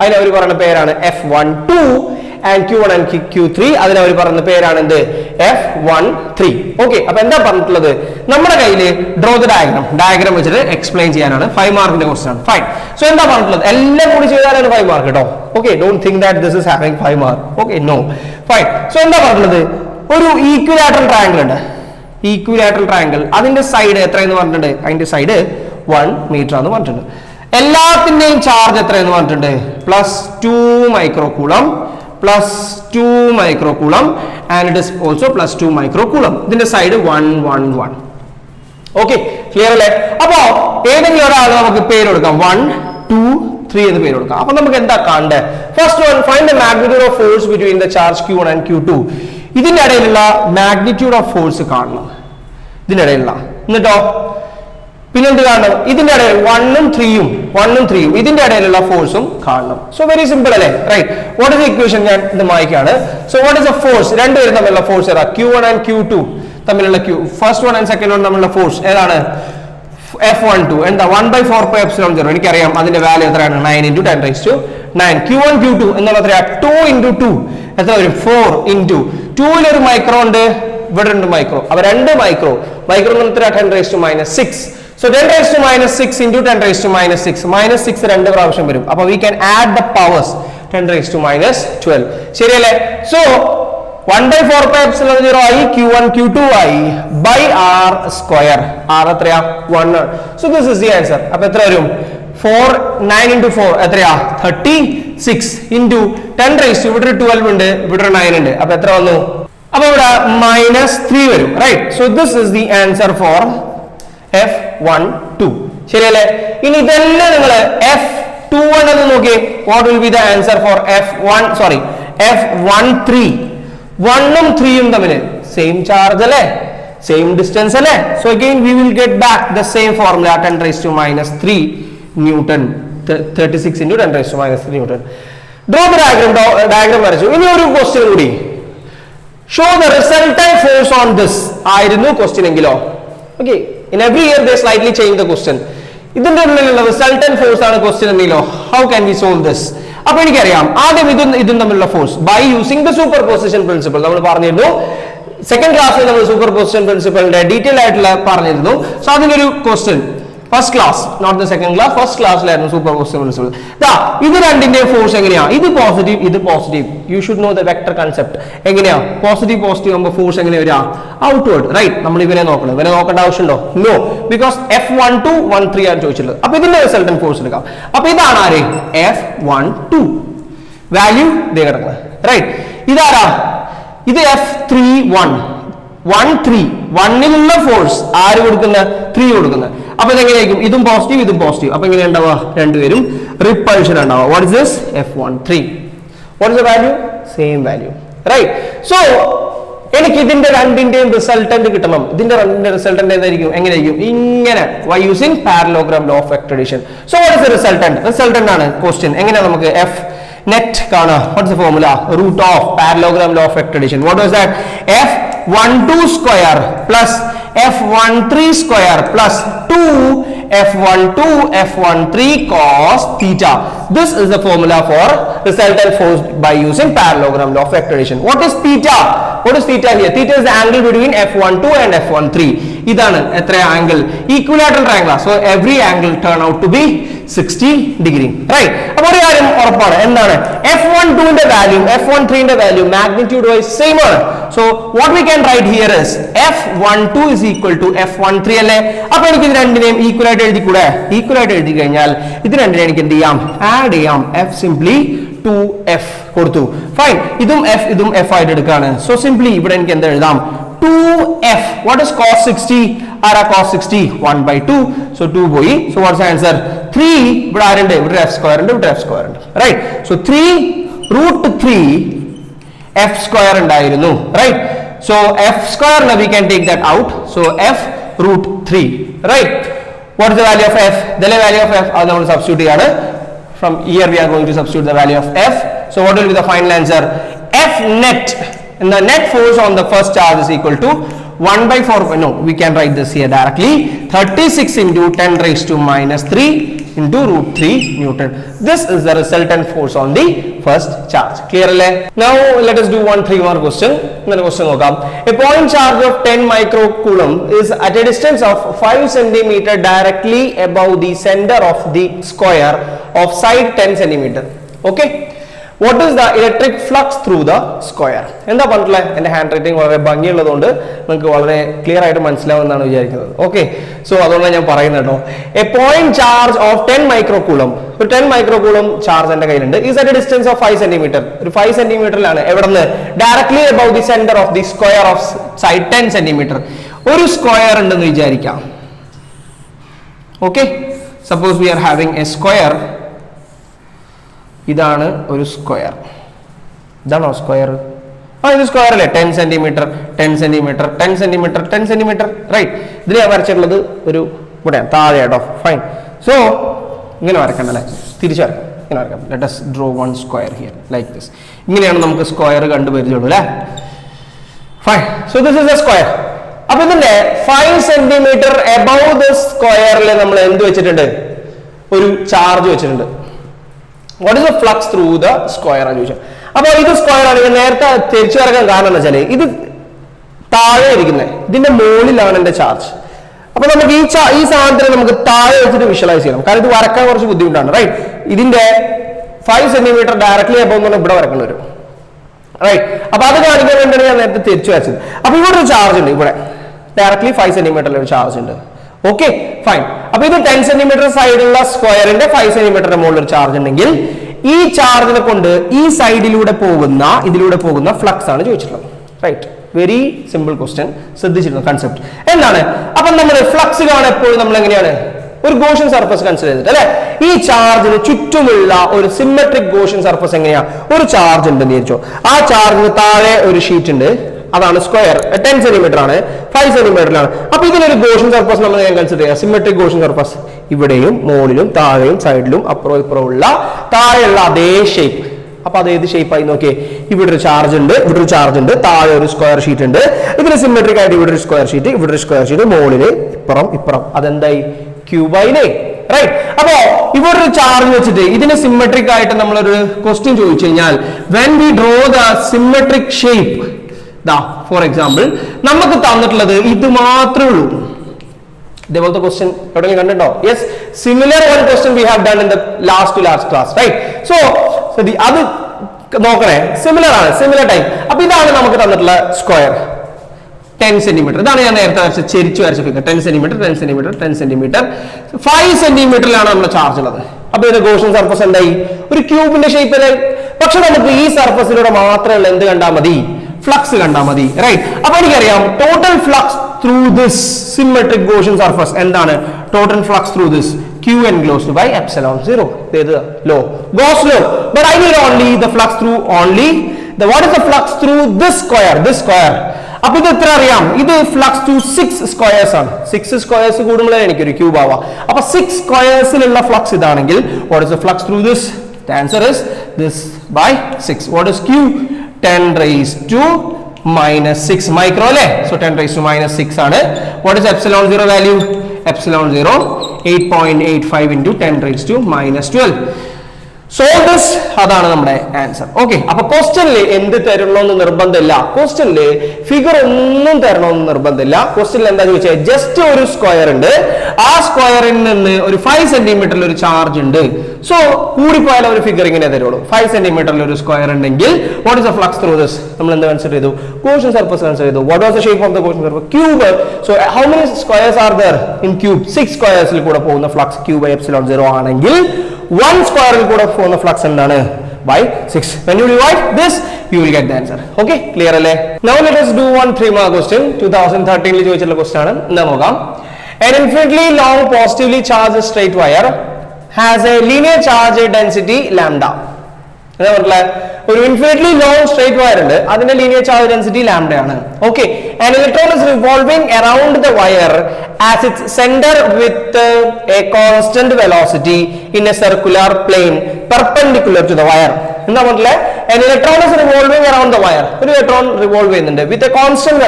അതിന് അവർ പറയുന്ന പേരാണ് F12 and Q1 and Q3 അതിന് അവർ പറയുന്ന പേരാണ് എന്ത്? F13. ഓക്കെ, അപ്പൊ എന്താ പറഞ്ഞിട്ടുള്ളത്? നമ്മുടെ കയ്യിൽ ഡ്രോ ദ ഡയഗ്രാം വെച്ചിട്ട് എക്സ്പ്ലെയിൻ ചെയ്യാനാണ്. 5 മാർക്കിന്റെ ക്വസ്റ്റൻ ആണ്. ഫൈൻ. സോ എന്താ പറഞ്ഞിട്ടുള്ളത്? എല്ലാം കൂടി ചെയ്താലാണ് 5 മാർക്ക് കേട്ടോ. Okay, don't think that this is having 5 mark. Okay, no. Fine. So എന്താ പറഞ്ഞിട്ടുള്ളത്? ഒരു ഈക്വിലാറ്ററൽ ട്രയാങ്കിൾ ഉണ്ട്. ഈക്വിലാറ്ററൽ ട്രയാങ്കിൾ, അതിന്റെ സൈഡ് എത്രയെന്ന് പറഞ്ഞിട്ടുണ്ട്? അതിന്റെ സൈഡ് 1 മീറ്റർ ആണെന്ന് പറഞ്ഞിട്ടുണ്ട്. എല്ലാത്തിന്റെയും ചാർജ് എത്രയെന്ന് പറഞ്ഞിട്ടുണ്ട്? +2 മൈക്രോകൂളം and it is also +2 microcoulomb. ഇതിന്റെ സൈഡ് 1 1 1. ഓക്കെ, ക്ലിയർ അല്ലേ? അപ്പോ ഏതെങ്കിലും ഒരാൾ നമുക്ക് പേര് കൊടുക്കാം, 1 2 3 എന്ന് പേര് കൊടുക്കാം. അപ്പൊ നമുക്ക് എന്താ കാണണ്ടേ? First one, find the magnitude of force between the charge Q1 and Q2. ഇതിന്റെ ഇടയിലുള്ള മാഗ്നിറ്റ്യൂഡ് ഓഫ് ഫോഴ്സ് കാണണം. ഇതിന്റെ ഇടയിലുള്ള, എന്നിട്ടോ പിന്നെ എന്ത് കാണണം? ഇതിന്റെ ഇടയിൽ 1 ഉം 3 ഉം ഇതിന്റെ ഇടയിലുള്ള ഫോഴ്സും കാണണം. സോ വെരി സിമ്പിൾ അല്ലേ? റൈറ്റ്. What is equation? ഞാൻ ഇത് മായ്ക്കാണ്. So what is the force? രണ്ടുപേരും തമ്മിലുള്ള ഫോഴ്സ് ഏതാ? Q1 ആൻഡ് Q2 തമ്മിലുള്ള first one and second one തമ്മിലുള്ള ഫോഴ്സ് ഏതാണ്? F12 എന്താ? 1/4πε0. എനിക്കറിയാം അതിന്റെ വാല്യൂ എത്രയാണ്? 9 × 10⁹9. Q1 Q2 എന്നുള്ള എത്രയാ? 2 × 2 എത്ര വരും? 4 × 2 ൽ ഒരു മൈക്രോ ഉണ്ട്, ഇവിടെ ഉണ്ട് മൈക്രോ. അപ്പൊ 2 മൈക്രോ എത്ര? 10⁻⁻6. So 10⁻⁻6 × 10⁻⁻6 6 രണ്ട് പ്രാവശ്യം വരും. അപ്പൊ we can add the powers 10⁻12. ശരിയല്ലേ? So 1/4πε0 ആയി, Q1 Q2 ആയി by r square. r എത്രയാ? 1 ആണ്. So this is the answer. അപ്പൊ എത്ര വരും? 9 × 4 എത്രയാ? 36 × 10⁻, ഇവിടെ 12 ഉണ്ട്, ഇവിടെ 9 ഉണ്ട്. അപ്പൊ എത്ര വന്നു? അപ്പൊ ഇവിടെ -3 വരും. Right. So this is the answer for F12. ശരിയല്ലേ? ഇനി ഇതെല്ലാം നിങ്ങൾ F21 എന്ന് നോക്കിയേ. What will be the answer for F13? 1 ഉം 3 ഉം തമ്മിൽ സെയിം ചാർജ് അല്ലേ? സെയിം ഡിസ്റ്റൻസ് അല്ലേ? So again we will get back the same formula 10⁻³ newton. 36 × 10⁻³ newton. Draw the diagram വരച്ചു. ഇനി ഒരു ക്വസ്റ്റ്യൻ കൂടി. Show the resultant force on this ആയിരുന്നു ക്വസ്റ്റ്യൻ എങ്കിലോ? Okay. In every year they slightly change the question. ഇതിന്റെ ഉള്ളിലുള്ള റിസൾട്ടന്റ് ഫോഴ്സ് ആണ് ക്വസ്റ്റ്യൻ എങ്കിലോ? How can we solve this? അപ്പൊ എനിക്കറിയാം ആദ്യം ഇതും തമ്മിലുള്ള force by using the superposition principle നമ്മൾ പറഞ്ഞിരുന്നു. സെക്കൻഡ് ക്ലാസ്സിൽ നമ്മൾ സൂപ്പർ പൊസിഷൻ പ്രിൻസിപ്പിളിന്റെ ഡീറ്റെയിൽ ആയിട്ടുള്ള പറഞ്ഞിരുന്നു. സോ അതിനൊരു question first class, not the second class, first ക്ലാസ്സിലായിരുന്നു സൂപ്പർ പൊസിഷൻ പ്രിൻസിപ്പിൾ. ഇത് രണ്ടിന്റെയും ഫോഴ്സ് എങ്ങനെയാ? ഇത് പോസിറ്റീവ്, ഇത് positive. You should know the vector concept. എങ്ങനെയാ? പോസിറ്റീവ് ആകുമ്പോൾ ഫോഴ്സ് എങ്ങനെ വരിക? ഔട്ട്വേർഡ്. റൈറ്റ്. നമ്മൾ ഇവനെ നോക്കണം. ഇവനെ നോക്കേണ്ട ആവശ്യമുണ്ടോ? നോ. ബിക്കോസ് F12 13 ആണ് ചോദിച്ചിട്ടുള്ളത്. അപ്പൊ ഇതിന്റെ റിസൾട്ടന്റ് ഫോഴ്സ് എടുക്കാം. അപ്പൊ ഇതാണ് ആര്? F12 വാല്യൂ ദേ കിടക്കുന്നത്. റൈറ്റ്. ഇതാരാ? ഇത് F31 1ലുള്ള ഫോഴ്സ് ആര് കൊടുക്കുന്ന? 3 കൊടുക്കുന്നത്. അപ്പൊ ഇതെങ്ങനെയായിരിക്കും? ഇതും പോസിറ്റീവ്, ഇതും പോസിറ്റീവ്. അപ്പൊ എങ്ങനെ ഉണ്ടാവുക? രണ്ടുപേരും റിപ്പൾഷൻ ഉണ്ടാവുക. What is this? F13. What is the value? Same value. Right. So എനിക്ക് ഇതിന്റെ രണ്ടിന്റെയും റിസൾട്ടന്റ് കിട്ടണം. ഇതിന്റെ രണ്ടിന്റെ റിസൾട്ടന്റ് എന്തായിരിക്കും? എങ്ങനെയായിരിക്കും? ഇങ്ങനെ by using parallelogram law of vector addition. So what is the resultant? Resultant ആണ് ക്വസ്റ്റ്യൻ. എങ്ങനെയാ നമുക്ക് F net കാണുക? What is the formula? Root of parallelogram law of vector addition. What was that? F12 square plus F13 square plus 2 F12 F13 cos theta. This is the formula for resultant force by using parallelogram law of vector addition. What is theta? What is theta here? Theta is the angle between F12 and F13. ഇതാണ് എത്ര angle? Equilateral triangle. So every angle turn out to be 60 degree. Right. അപ്പോൾ ഒരു കാര്യം ഉറപ്പാണ്. എന്താണ്? F12 ന്റെ വാല്യൂ F13 ന്റെ വാല്യൂ മാഗ്നിറ്റ്യൂഡ് വൈസ് സെയിം ആണ്. So what we can write here is F12 is equal to F13 അല്ലേ? അപ്പോൾ എനിക്ക് ഇത് രണ്ടിനെയും ഈക്വൽ ആയിട്ട് എഴുതിക്കൂടെ? ഈക്വൽ ആയിട്ട് എഴുതി കഴിഞ്ഞാൽ ഇത് രണ്ടിനെ എനിക്ക് എന്ത് ചെയ്യാം? ആഡ് ചെയ്യാം. F സിംപ്ലി 2F കൊടുത്തു. ഫൈൻ. ഇതും F ആയിട്ട് എടുക്കാണ്. സോ സിംപ്ലി ഇവിടെ എനിക്ക് എന്താ എഴുതാം? 2F. What is cos 60? ആരാ cos 60? 1/2. So 2 പോയി. So what's the answer? 3. ഇവിടെ ആരുണ്ട്? ഇവിടെ F square ഉണ്ട്, ഇവിടെ F square ഉണ്ട്. Right. So 3√3 F square ഉണ്ടായിരുന്നു. Right. So F square now we can take that out. So F√3. Right. What is the value of F? The value of F അത് നമ്മൾ സബ്സ്റ്റിറ്റ്യൂട്ട് ചെയ്യാണ്. From here we are going to substitute the value of F. So what will be the final answer? F net. And the net force on the first charge is equal to 1/4. No, we can write this here directly. 36 × 10⁻³ into √3 Newton. This is the resultant force on the first charge. Clear alle? Now let us do 3 more question. Another question nokam. A point charge of 10 microcoulomb is at a distance of 5 cm directly above the center of the square of side 10 cm. Okay. What is the electric flux through the square? എന്താ പറഞ്ഞിട്ടുള്ളത്? എൻ്റെ ഹാൻഡ് റൈറ്റിംഗ് വളരെ ഭംഗിയുള്ളതുകൊണ്ട് നിങ്ങൾക്ക് വളരെ ക്ലിയർ ആയിട്ട് മനസ്സിലാവുമെന്നാണ് വിചാരിക്കുന്നത്. ഓക്കെ. സോ അതുകൊണ്ടാണ് ഞാൻ പറയുന്നത് കേട്ടോ. A point charge of 10 microcoulomb, ഒരു 10 മൈക്രോകൂളം ചാർജ് എൻ്റെ കയ്യിലുണ്ട്. Is at a distance of 5 centimetre. ഒരു 5 സെന്റിമീറ്ററിലാണ്. എവിടെ നിന്ന്? Directly above the centre of the square of side 10 centimetre. ഒരു സ്ക്വയർ ഉണ്ടെന്ന് വിചാരിക്കാം. Okay. Suppose we are having a square. ഇതാണ് ഒരു സ്ക്വയർ. ഇതാണോ സ്ക്വയർ? ഇത് സ്ക്വയർ അല്ലേ? 10 centimetre 10 centimetre 10 centimetre 10 centimetre. Right. ഇതിൽ ഞാൻ വരച്ചിട്ടുള്ളത് ഒരു ഇവിടെയാണ് താഴെ കേട്ടോ. ഫൈൻ. സോ ഇങ്ങനെ വരക്കണ്ടല്ലേ, തിരിച്ചു വരക്കാം. ഇങ്ങനെ വരക്കാം. Let us draw one square here like this. ഇങ്ങനെയാണ് നമുക്ക് സ്ക്വയർ കണ്ടുപരിചയമുള്ളൂ അല്ലേ. Fine. So this is A square. അപ്പൊ ഇതിന്റെ 5 സെന്റിമീറ്റർ എബവ് ദ സ്ക്വയറിൽ നമ്മൾ എന്ത് വെച്ചിട്ടുണ്ട്? ഒരു ചാർജ് വെച്ചിട്ടുണ്ട്. What is the flux through the square ആണ് ചോദിച്ചത്. അപ്പൊ ഇത് സ്ക്വയർ ആണ്. ഞാൻ നേരത്തെ തിരിച്ചു വരക്കാൻ കാരണം എന്താ വെച്ചാൽ ഇത് താഴെ ഇരിക്കുന്നത്, ഇതിന്റെ മുകളിലാണ് എന്റെ ചാർജ്. അപ്പൊ നമുക്ക് ഈ സാധനത്തിന് നമുക്ക് താഴെ വെച്ചിട്ട് വിഷ്വലൈസ് ചെയ്യണം. കാരണം ഇത് വരക്കാൻ കുറച്ച് ബുദ്ധിമുട്ടാണ്. റൈറ്റ്. ഇതിന്റെ 5 സെന്റിമീറ്റർ ഡയറക്ട്ലി എബവ് എന്ന് പറഞ്ഞാൽ ഇവിടെ വരക്കേണ്ടി വരും. റൈറ്റ്. അപ്പൊ അത് കാണിക്കാൻ വേണ്ടിയാണ് ഞാൻ നേരത്തെ തിരിച്ചു വരച്ചത്. അപ്പൊ ഇവിടെ ഒരു ചാർജ് ഉണ്ട്. ഇവിടെ ഡയറക്ട്ലി 5 സെന്റിമീറ്ററിൽ ഒരു ചാർജ് ഉണ്ട്. Okay fine. അപ്പൊ ഇത് 10 സെന്റിമീറ്റർ സൈഡുള്ള സ്ക്വയറിന്റെ 5 സെന്റിമീറ്ററിന്റെ മുകളിൽ ഒരു ചാർജ് ഉണ്ടെങ്കിൽ ഈ ചാർജിനെ കൊണ്ട് ഈ സൈഡിലൂടെ പോകുന്ന ഫ്ലക്സ് ആണ് ചോദിച്ചിട്ടുള്ളത്. റൈറ്റ്. Very simple question. ശ്രദ്ധിച്ചിരുന്നു കൺസെപ്റ്റ് എന്താണ്? അപ്പൊ നമ്മൾ ഫ്ലക്സ് കാണാൻ എപ്പോഴും നമ്മൾ എങ്ങനെയാണ്? ഒരു ഗോഷ്യൻ സർഫസ് കൺസിഡർ ചെയ്തിട്ട് അല്ലെ. ഈ ചാർജിന് ചുറ്റുമുള്ള ഒരു സിമെട്രിക് ഗോഷ്യൻ സർഫസ് എങ്ങനെയാ? ഒരു ചാർജ് ഉണ്ടെന്ന് വിചാരിച്ചോ. ആ ചാർജിന് താഴെ ഒരു ഷീറ്റ് ഉണ്ട്, അതാണ് സ്ക്വയർ. 10 സെന്റിമീറ്റർ ആണ്, 5 സെന്റിമീറ്ററിലാണ്. അപ്പൊ ഇതിനൊരു ഗോഷ്യൻ സർഫസ് നമ്മൾ കൺസിഡർ ചെയ്യാം. Symmetric Gaussian surface. ഇവിടെയും മുകളിലും താഴെയും സൈഡിലും അപ്പുറം ഇപ്പുറം ഉള്ള താഴെയുള്ള അതേ ഷേപ്പ്. അപ്പൊ അത് ഏത് ഷേപ്പായി നോക്കിയേ? ഇവിടെ ഒരു ചാർജ് ഉണ്ട്, ഇവിടെ ഒരു ചാർജ് ഉണ്ട്, താഴെ ഒരു സ്ക്വയർ ഷീറ്റ് ഉണ്ട്. ഇതിന് സിമെട്രിക് ആയിട്ട് ഇവിടെ ഒരു സ്ക്വയർ ഷീറ്റ്, ഇവിടെ ഒരു സ്ക്വയർ ഷീറ്റ്, മുകളില് ഇപ്പുറം അതെന്തായി? ക്യൂബായില്ലേ. റൈറ്റ്. അപ്പോ ഇവിടെ ഒരു ചാർജ് വെച്ചിട്ട് ഇതിന് സിമെട്രിക് ആയിട്ട് നമ്മളൊരു ക്വസ്റ്റ്യൻ ചോദിച്ചു കഴിഞ്ഞാൽ when we draw the symmetric shape, for example നമുക്ക് തന്നിട്ടുള്ളത് ഇത് മാത്രമേ ഉള്ളൂ. ഇതേപോലത്തെ ക്വസ്റ്റ്യൻ എവിടെയെങ്കിലും കണ്ടിട്ടുണ്ടോ? Yes, similar one question we have done in the last class. Right. So അത് നോക്കണേ, സിമിലർ ആണ്, സിമിലർ ടൈം. അപ്പൊ ഇതാണ് നമുക്ക് തന്നിട്ടുള്ള സ്ക്വയർ 10 സെന്റിമീറ്റർ. ഇതാണ് ഞാൻ നേരത്തെ ചെരിച്ചു വരച്ച ഫിഗർ. 10 സെന്റിമീറ്റർ 10 സെന്റിമീറ്റർ 10 സെന്റിമീറ്റർ 5 സെന്റിമീറ്ററിലാണ് നമ്മുടെ ചാർജ് ഉള്ളത്. അപ്പൊ ഇതിന്റെ ഗോഷ്യൻ സർഫസ് എന്തായി? ഒരു ക്യൂബിന്റെ ഷേപ്പിലായി. പക്ഷെ നമുക്ക് ഈ സർഫസിലൂടെ മാത്രമല്ല എന്ത് കണ്ടാൽ മതി? ഫ്ലക്സ് കണ്ടാൽ മതി. റൈറ്റ്. അപ്പൊ എനിക്കറിയാം total flux through this symmetric Gaussian surface എന്താണ്? Total flux through this Q enclosed by epsilon 0. Law, Gauss law. But I need only the flux through what is the flux through this square? അപ്പൊ ഇത് എത്ര അറിയാം? ഇത് ഫ്ലക്സ് ടു 6 സ്ക്വയേഴ്സ് ആണ്. 6 സ്ക്വയേഴ്സ് കൂടുമ്പോഴേ എനിക്കൊരു ക്യൂബ് ആവാം. അപ്പൊ 6 സ്ക്വയേഴ്സിലുള്ള ഫ്ലക്സ് ഇതാണെങ്കിൽ what is the flux through this? The answer is this by 6. What is Q? 10 raised to minus 6 micro അല്ലേ. So 10 raised to minus 6 ആണ്. What is epsilon 0 value? Epsilon 0 8.85 into 10 raised to minus 12. So this അതാണ് നമ്മുടെ ആൻസർ. ഓക്കെ. അപ്പൊ ക്വസ്റ്റ്യനിൽ എന്ത് തരണമെന്ന് നിർബന്ധമില്ല. ക്വസ്റ്റ്യനിൽ ഫിഗർ ഒന്നും തരണമെന്ന് നിർബന്ധമില്ല. ക്വസ്റ്റ്യനിൽ എന്താ ചോദിച്ചാൽ ജസ്റ്റ് ഒരു സ്ക്വയർ ഉണ്ട്, ആ സ്ക്വയറിൽ നിന്ന് ഒരു 5 സെന്റിമീറ്ററിൽ ഒരു ചാർജ് ഉണ്ട്. സോ കൂടിപ്പോയാലും ഒരു ഫിഗർ ഇങ്ങനെ തരുള്ളൂ. 5 സെന്റിമീറ്ററിൽ ഒരു സ്ക്വയർ ഉണ്ടെങ്കിൽ what is the flux through this? നമ്മൾ എന്ത് കൺസിഡർ ചെയ്തു? ഗോഷ്യൻ സർഫസ് കൺസിഡർ ചെയ്തു. What was the shape of the Gaussian surface? Cube. So how many squares are there in cube? 6 സ്ക്വയേഴ്സിൽ കൂടെ പോകുന്ന ഫ്ലക്സ് Q by epsilon 0 ആണെങ്കിൽ 1 സ്ക്വയറിൽ കൂടെ പോകുന്ന ഫ്ലക്സ് എന്താണ്? by 6. When you divide this, you will get the answer. Okay, clear അല്ലേ? Now let us do one 3 mark question. 2013 ൽ ചോദിച്ചിട്ടുള്ള ക്വസ്റ്റ്യൻ ആണ്. എന്താ നോക്കാം. An infinitely long positively charged straight wire has a linear charge density lambda. എന്താ പറഞ്ഞിട്ടുള്ള? ഒരു ഇൻഫിനിറ്റ്ലി ലോങ് സ്ട്രേറ്റ് വയർ ഉണ്ട്, അതിന്റെ ലീനിയർ ചാർജ് ഡെൻസിറ്റി ലാംഡ ആണ്. Okay. An electron is revolving around the wire as its center with a constant velocity in a circular plane perpendicular to the wire. എന്താ പറഞ്ഞിട്ടുള്ള? An electron is revolving around the wire. ഒരു ഇലക്ട്രോൺ റിവോൾവ് ചെയ്യുന്നുണ്ട് with a constant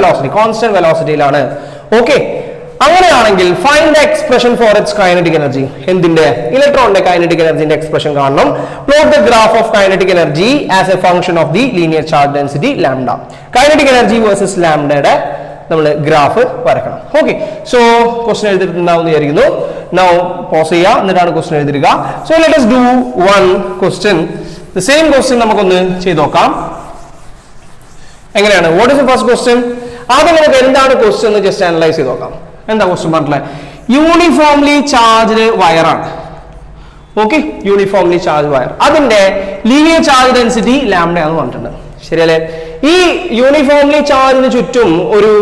velocityയിലാണ്. ഓക്കെ. അങ്ങനെയാണെങ്കിൽ find the expression for its kinetic energy. എന്തിന്റെ? ഇലക്ട്രോണിന്റെ കൈനറ്റിക് എനർജിന്റെ എക്സ്പ്രഷൻ കാണണം. Plot the graph of kinetic energy as a function of the linear charge density lambda. Kinetic energy versus ലാംഡയുടെ നമ്മൾ ഗ്രാഫ് വരക്കണം. ഓക്കെ. സോ ക്വസ്റ്റ്യൻ എഴുതിയിട്ടുണ്ടാവും വിചാരിക്കുന്നു. നൗ പോസ് ചെയ്യുക, എന്നിട്ടാണ് ക്വസ്റ്റ്യൻ എഴുതിരിക്കുക. So let us do one question. The same question നമുക്കൊന്ന് ചെയ്ത് നോക്കാം. എങ്ങനെയാണ്? What is the first question? ആദ്യം നമുക്ക് എന്താണ് ക്വസ്റ്റ്യൻ എന്ന് ജസ്റ്റ് അനലൈസ് ചെയ്ത് നോക്കാം. എന്താ ക്വസ്റ്റ്യൻ പറഞ്ഞിട്ടുള്ളത്? യൂണിഫോംലി ചാർജ്ഡ് വയറാണ്. ഓക്കെ. യൂണിഫോംലി ചാർജ് വയർ, അതിന്റെ ലീനിയർ ചാർജ് ഡെൻസിറ്റി ലാംഡ എന്ന് പറഞ്ഞിട്ടുണ്ട്. ശരിയല്ലേ? ഈ യൂണിഫോംലി ചാർജിന് ചുറ്റും ഒരു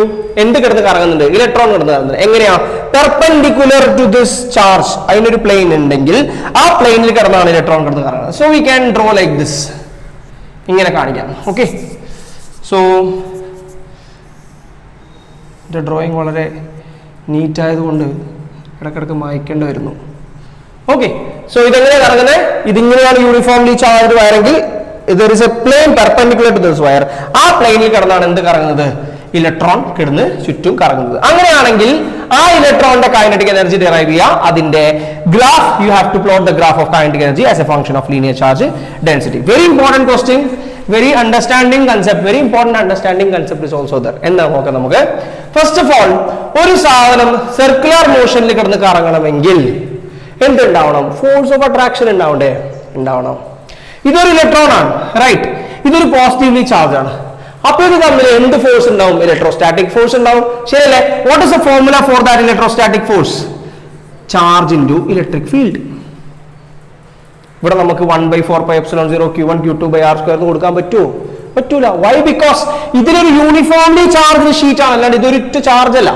എന്ത് കിടന്ന് കറങ്ങുന്നുണ്ട്? ഇലക്ട്രോൺ കിടന്ന് കറങ്ങുന്നുണ്ട്. എങ്ങനെയാ? Perpendicular to this charge. അതിനൊരു പ്ലെയിൻ ഉണ്ടെങ്കിൽ ആ പ്ലെയിനിൽ കിടന്നാണ് ഇലക്ട്രോൺ കിടന്ന് കറങ്ങുന്നത്. So we can draw like this. ഇങ്ങനെ കാണിക്കാം. ഓക്കെ. സോ ഡ്രോയിങ് വളരെ നീറ്റ് ആയതുകൊണ്ട് ഇടക്കിടക്ക് മായ്ക്കേണ്ടി വരുന്നു. ഓക്കെ, സോ ഇതെങ്ങനെ കറങ്ങുന്നത്? ഇതിങ്ങനെയാണ് യൂണിഫോംലി ചാർജ്ഡ് വയറെങ്കിൽ there is a plane perpendicular to this wire. ആ പ്ലെയിനിൽ കിടന്നാണ് എന്ത് കറങ്ങുന്നത്? ഇലക്ട്രോൺ കിടന്ന് ചുറ്റും കറങ്ങുന്നത്. അങ്ങനെയാണെങ്കിൽ ആ ഇലക്ട്രോണിന്റെ കൈനറ്റിക് എനർജി ഡിറൈവ് ചെയ്യുക. അതിന്റെ graph you have to plot the graph of kinetic energy as a function of linear charge density. Very important question, very understanding concept, very important understanding concept is also there. എന്താ നോക്കാം നമുക്ക്. ഫസ്റ്റ് ഓഫ് ഓൾ, ഒരു സാധനം സർക്കുലർ മോഷനിൽ കിടന്ന് കറങ്ങണമെങ്കിൽ എന്തുണ്ടാവണം? ഫോഴ്സ് ഓഫ് അട്രാക്ഷൻ ഉണ്ടാവണം. ഇതൊരു ഇലക്ട്രോൺ ആണ്, റൈറ്റ്? ഇതൊരു പോസിറ്റീവ്ലി ചാർജ് ആണ്. അപ്പൊ ഇത് തമ്മിൽ എന്ത് ഫോഴ്സ് ഉണ്ടാവും? ഇലക്ട്രോസ്റ്റാറ്റിക് ഫോഴ്സ് ഉണ്ടാവും, ശരിയല്ലേ? What is the formula for that electrostatic force? Charge into electric field. ഇവിടെ നമുക്ക് 1/4πε0 Q1 Q2 r square കൊടുക്കാൻ പറ്റൂല. വൈ? ബിക്കോസ് ഇതിലൊരു യൂണിഫോംലി ചാർജ് ഷീറ്റ് ആണ്, അല്ലാണ്ട് ഇതൊരു ചാർജ് അല്ല.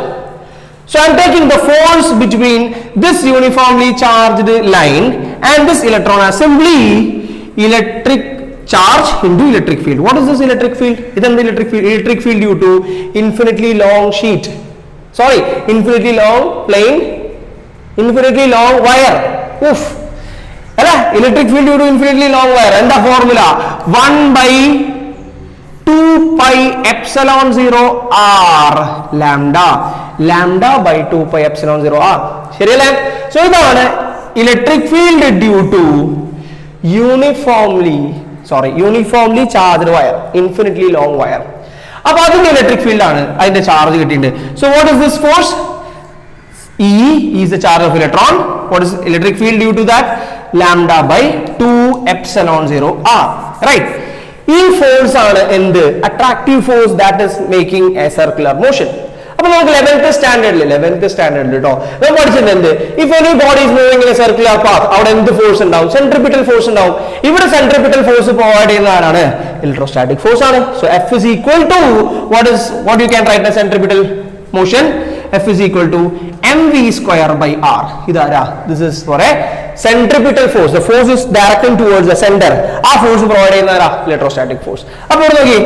So I am taking the force between this uniformly charged line and this electron as simply electric charge into electric field. What is this electric field? It is the electric field. Electric field due to infinitely long sheet. Sorry, infinitely long plane, infinitely long wire. Oof. Electric field due to infinitely long wire. And the formula 1/2πε0 r lambda by 2πε0 r. ശരിയല്ലേ? സോ ഇതാണ് electric field due to uniformly charged wire, infinitely long wire. അപ്പൊ അതിന്റെ ഇലക്ട്രിക് ഫീൽഡ് ആണ്, അതിന്റെ ചാർജ് കിട്ടിയിട്ടുണ്ട്. So what is this force? E is the charge of electron. What is electric field due to that? Lambda by 2ε0 r, right? ഈ ഫോഴ്സ് ആണ് എന്ത്? Attractive force that is making A circular motion. അപ്പൊ നമുക്ക് 11th സ്റ്റാൻഡേർഡിൽ കേട്ടോ നമ്മൾ പഠിച്ചിട്ടുണ്ട് എന്ത്? If any body is moving in A circular path, അവിടെ എന്ത് ഫോഴ്സ് ഉണ്ടാവും? സെൻട്രിപിറ്റൽ ഫോഴ്സ് ഉണ്ടാവും. ഇവിടെ സെൻട്രിപിറ്റൽ ഫോഴ്സ് പ്രൊവൈഡ് ചെയ്യുന്ന ആരാണ്? ഇലക്ട്രോസ്റ്റാറ്റിക് ഫോഴ്സ് ആണ്. So F is equal to what you can write as centripetal motion? F is equal to mv square by r. ഇതാരാ? This is for a centripetal force. The force is directing towards the center. ആ ഫോഴ്സ് പ്രൊവൈഡ് ചെയ്യുന്ന ആരാ? Electrostatic force. അപ്പോൾ നോക്കി,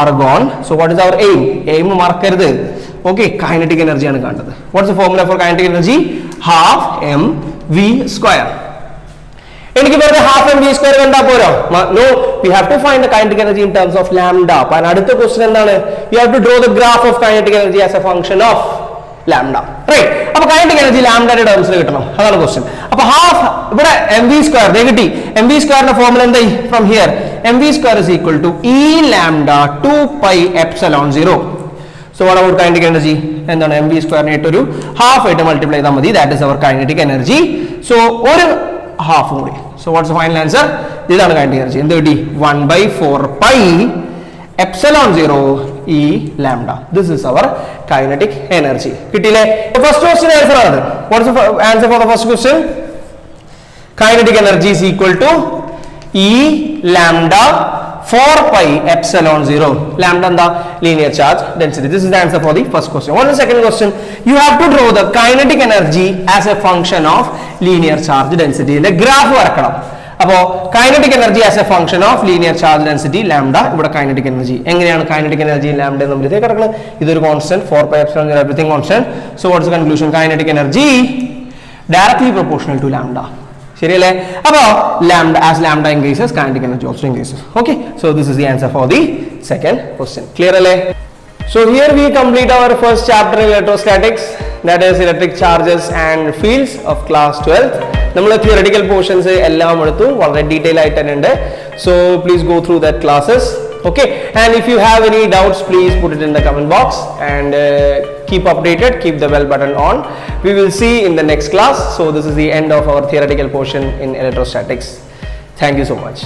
r gone. So what is our aim? Aim മറക്കരുത്. Okay, kinetic energy ആണ് കാണുന്നത്. What is the formula for kinetic energy? Half mv square. എനിക്ക് വെറുതെ half mv square കണ്ടാ പോരോ? No, we have to find the kinetic energy in terms of lambda. അപ്പോൾ അടുത്ത ക്വസ്റ്റ്യൻ എന്താണ്? You have to draw the graph of kinetic energy as a function of lambda, right? അപ്പോൾ kinetic energy ലാംഡയുടെ ടേംസിൽ കിട്ടണം, അതാണ് ക്വസ്റ്റ്യൻ. അപ്പോൾ ഹാഫ് ഇവിടെ mv square കിട്ടി. mv squareന്റെ ഫോർമുല എന്തായി? From here mv square is equal to e lambda 2πε0. So what about kinetic energy? എന്താണ്? mv square നെ ഒരു ഹാഫ് ആയിട്ട് മൾട്ടിപ്ലൈ ചെയ്താൽ മതി. That is our kinetic energy. So ഒരു ഹാഫ് കൂടി. So what's the final answer? ഇതാണ് kinetic energy. എന്ത് കിട്ടി? 1/4πε0 e lambda. This is our kinetic energy. കിട്ടിയില്ലേ? First question answer ആണ്. What is the answer for the first question? Kinetic energy is equal to e lambda 4πε0. Lambda എന്താ? Linear charge density. This is the answer for the first question. What is the second question? You have to draw the kinetic energy as a function of linear charge density. ഇതിന്റെ ഗ്രാഫ് വരക്കണം. അപ്പോ kinetic energy as a function of linear charge density lambda. ഇവിടെ kinetic energy എങ്ങനെയാണ് kinetic energy lambda നമ്മൾ ഇതിലേക്ക് കിടക്കുന്നത്? ഇതൊരു constant 4πε0, everything constant. So what is the conclusion? Kinetic energy directly proportional to lambda. ശരിയല്ലേ? അപ്പോൾ lambda increases, kinetic energy also increases. Okay, so this is the answer for the second question. Clear അല്ലേ? So here we complete our first chapter in electrostatics, that is electric charges and fields of class 12th. നമ്മൾ theoretical portions എല്ലാം എടുത്തു, വളരെ ഡീറ്റെയിൽ ആയിട്ട് തന്നെ ഉണ്ട്. So please go through that classes. Okay, and if you have any doubts, please put it in the comment box and keep updated, keep the bell button on. We will see in the next class. So this is the end of our theoretical portion in electrostatics. Thank you so much.